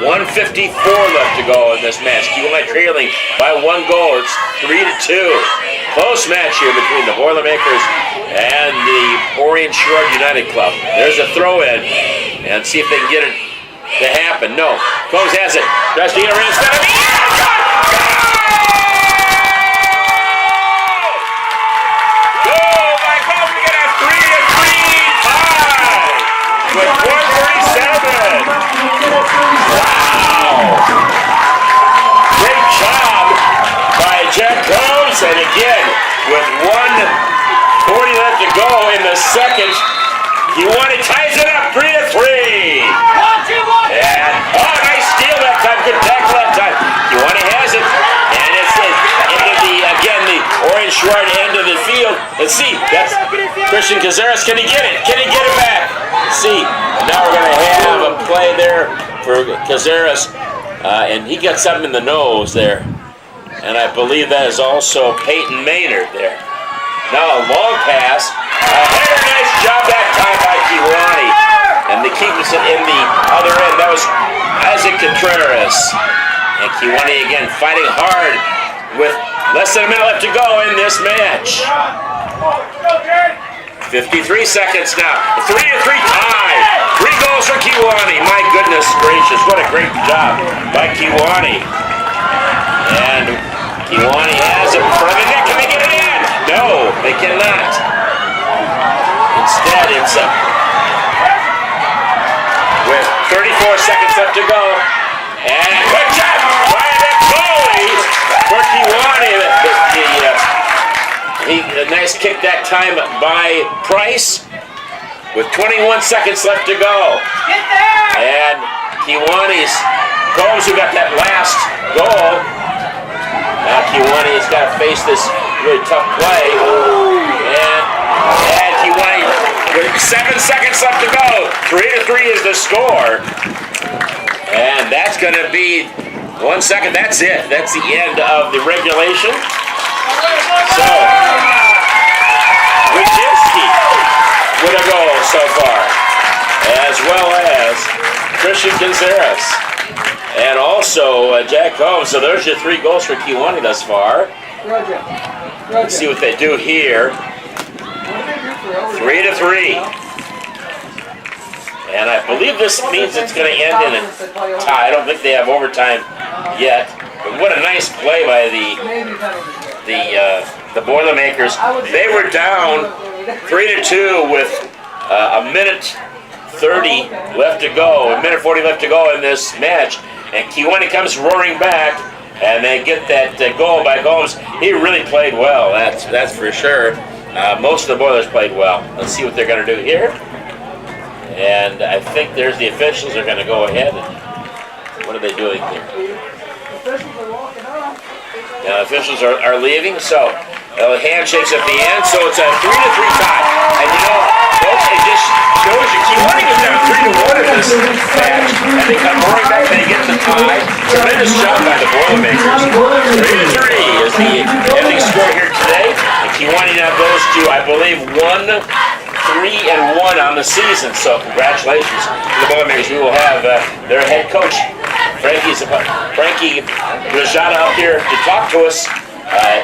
Speaker 1: 1:54 left to go in this match. Kiwani trailing by 1 goal. It's 3-2. Close match here between the Boilermakers and the Orion Sherrard United Club. There's a throw-in. And see if they can get it to happen. No. Combs has it. Tries to get around. With 1:37. Wow! Great job by Jack Combs, and again, with 1:40 left to go in the second, Kiwani ties it up 3-3. And nice steal that time, good tackle that time. Kiwani has it, and it's into the Orion Sherrard end of the field. Let's see, that's Christian Cazares. Can he get it? Can he get it back? Let's see. Now we're going to have a play there for Cazares, and he got something in the nose there. And I believe that is also Peyton Maynard there. Now a long pass. A header, nice job that time by Kiwani. And the keeps it in the other end. That was Isaac Contreras. And Kiwani again fighting hard with less than a minute left to go in this match. 53 seconds now. 3-3 tie. 3 goals for Kiwani. My goodness gracious, what a great job by Kiwani. And Kiwani has it in front of the net. Can they get it in? No, they cannot. Instead, it's with 34 seconds left to go. And good job by the goalie for Kiwani. The a nice kick that time by Price with 21 seconds left to go. And Kiwani's Combs, who got that last goal. Now Kiwani's got to face this really tough play. And Kiwani with 7 seconds left to go. 3-3 is the score. And that's going to be 1 second. That's it. That's the end of the regulation. So, Wojcicki with a goal so far, as well as Christian Gonzalez, and also Jack Combs. So there's your 3 goals for Kiwani thus far. Let's see what they do here. 3-3. And I believe this means it's going to end in a tie. I don't think they have overtime yet. But what a nice play by the Boilermakers. They were down 3-2 with a minute 30 left to go, a minute 40 left to go in this match. And Kiwani comes roaring back, and they get that goal by Gomes. He really played well, that's for sure. Most of the Boilers played well. Let's see what they're going to do here. And I think there's the officials are going to go ahead. And what are they doing here? Now, officials are leaving, so handshakes at the end, so it's a 3-3 tie. And you know, folks, it just shows you Kiwani was down 3-1 in this match, and they come roaring back, they get the tie. Tremendous job by the Boilermakers. 3-3 is the ending score here today. And Kiwani now goes to, I believe, 1-3-1 on the season. So congratulations to the Boilermakers. We will have their head coach, Frankie Rajada, up here to talk to us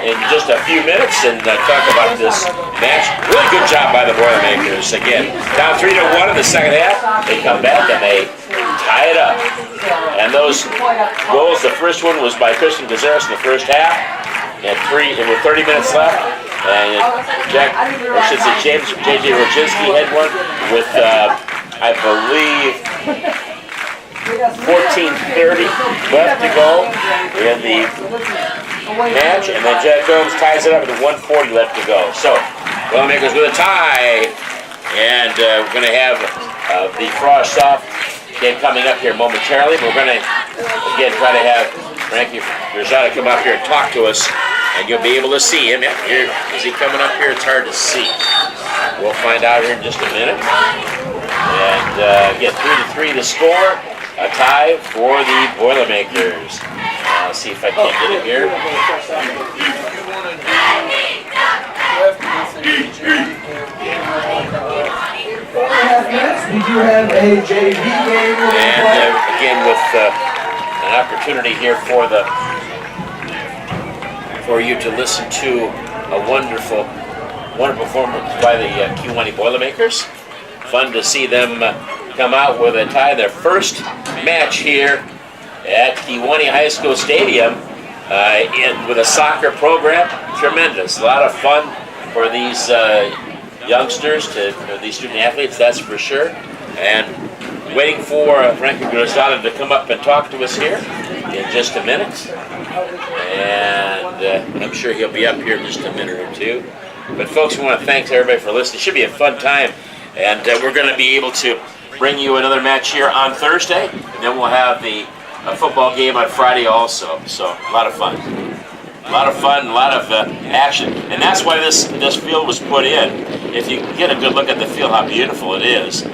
Speaker 1: in just a few minutes and talk about this match. Really good job by the Boilermakers. Again, down 3-1 in the second half. They come back and they tie it up. And those goals, the first one was by Christian Gonzalez in the first half. And with 30 minutes left. And James J.J. Wojcicki had one with, I believe, 14:30 left to go in the match, and then Jack Combs ties it up with 1:40 left to go. So, Boilermakers with a tie, and we're going to have the Frost-Off game coming up here momentarily. We're going to, again, try to have Frankie Rajada come up here and talk to us, and you'll be able to see him. Here, is he coming up here? It's hard to see. We'll find out here in just a minute. And again, 3-3 to score. A tie for the Boilermakers. I'll see if I can get it here.
Speaker 3: We do have a JV game.
Speaker 1: And again, with an opportunity here for you to listen to a wonderful performance by the Kiwani Boilermakers. Fun to see them come out with a tie. Their first match here at Kiwani High School Stadium with a soccer program. Tremendous. A lot of fun for these youngsters, these student athletes, that's for sure. And waiting for Frankie Rajada to come up and talk to us here in just a minute. And I'm sure he'll be up here in just a minute or two. But folks, we want to thank everybody for listening. It should be a fun time. And we're going to be able to bring you another match here on Thursday, and then we'll have the football game on Friday also. So a lot of fun, a lot of action, and that's why this field was put in. If you can get a good look at the field, how beautiful it is.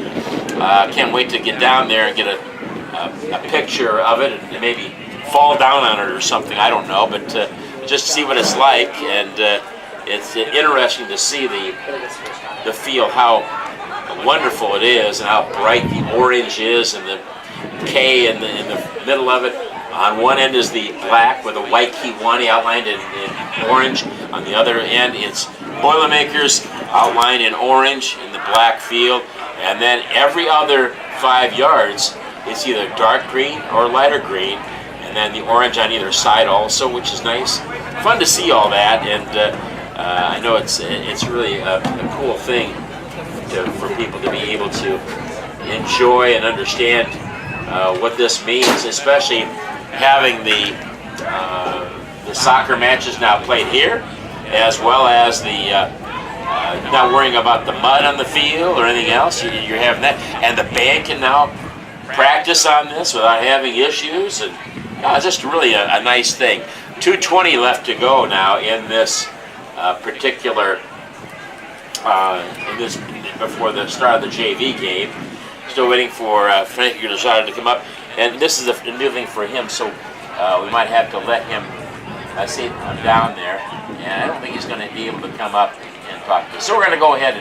Speaker 1: Can't wait to get down there and get a picture of it, and maybe fall down on it or something. I don't know, but just see what it's like, and it's interesting to see the field, how wonderful it is, and how bright the orange is, and the K in the middle of it. On one end is the black with a white Kiwani outlined in orange. On the other end, it's Boilermakers outlined in orange in the black field. And then every other 5 yards, it's either dark green or lighter green. And then the orange on either side also, which is nice. Fun to see all that, and I know it's really a cool thing for people to be able to enjoy and understand what this means, especially having the soccer matches now played here, as well as the not worrying about the mud on the field or anything else. You're having that, and the band can now practice on this without having issues, and it's just really a nice thing. 2:20 left to go now in this particular before the start of the JV game. Still waiting for Frank Gurjada to come up, and this is a new thing for him, so we might have to let him sit down there, and I don't think he's going to be able to come up and talk to us. So we're going to go ahead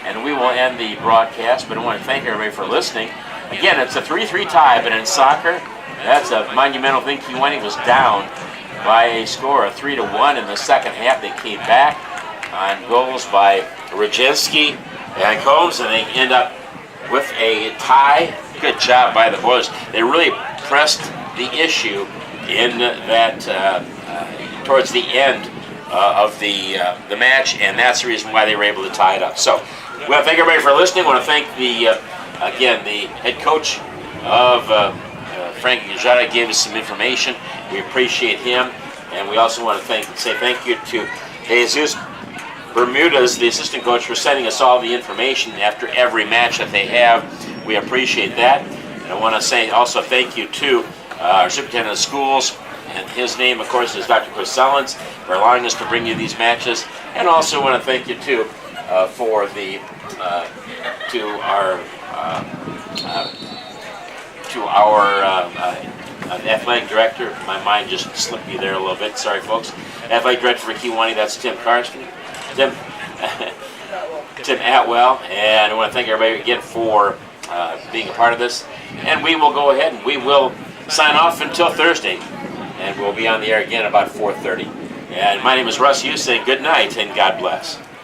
Speaker 1: and we will end the broadcast, but I want to thank everybody for listening. Again, it's a 3-3 tie, but in soccer, that's a monumental thing. Kewanee was down by a score of 3-1 in the second half. They came back on goals by Rajewski and Combs, and they end up with a tie. Good job by the boys. They really pressed the issue in that towards the end of the match, and that's the reason why they were able to tie it up. So we want to thank everybody for listening. I want to thank the head coach of Frank Gurjada gave us some information. We appreciate him, and we also want to say thank you to Jesus Bermudez, the assistant coach, for sending us all the information after every match that they have. We appreciate that. And I want to say also thank you to our superintendent of schools, and his name, of course, is Dr. Chris Sellens, for allowing us to bring you these matches. And also want to thank you too for the to our athletic director. My mind just slipped me there a little bit. Sorry, folks. Athletic director for Kewanee, that's Tim Karsten. Tim Atwell, and I want to thank everybody again for being a part of this. And we will go ahead and we will sign off until Thursday, and we'll be on the air again about 4:30. And my name is Russ Hughes, saying good night and God bless.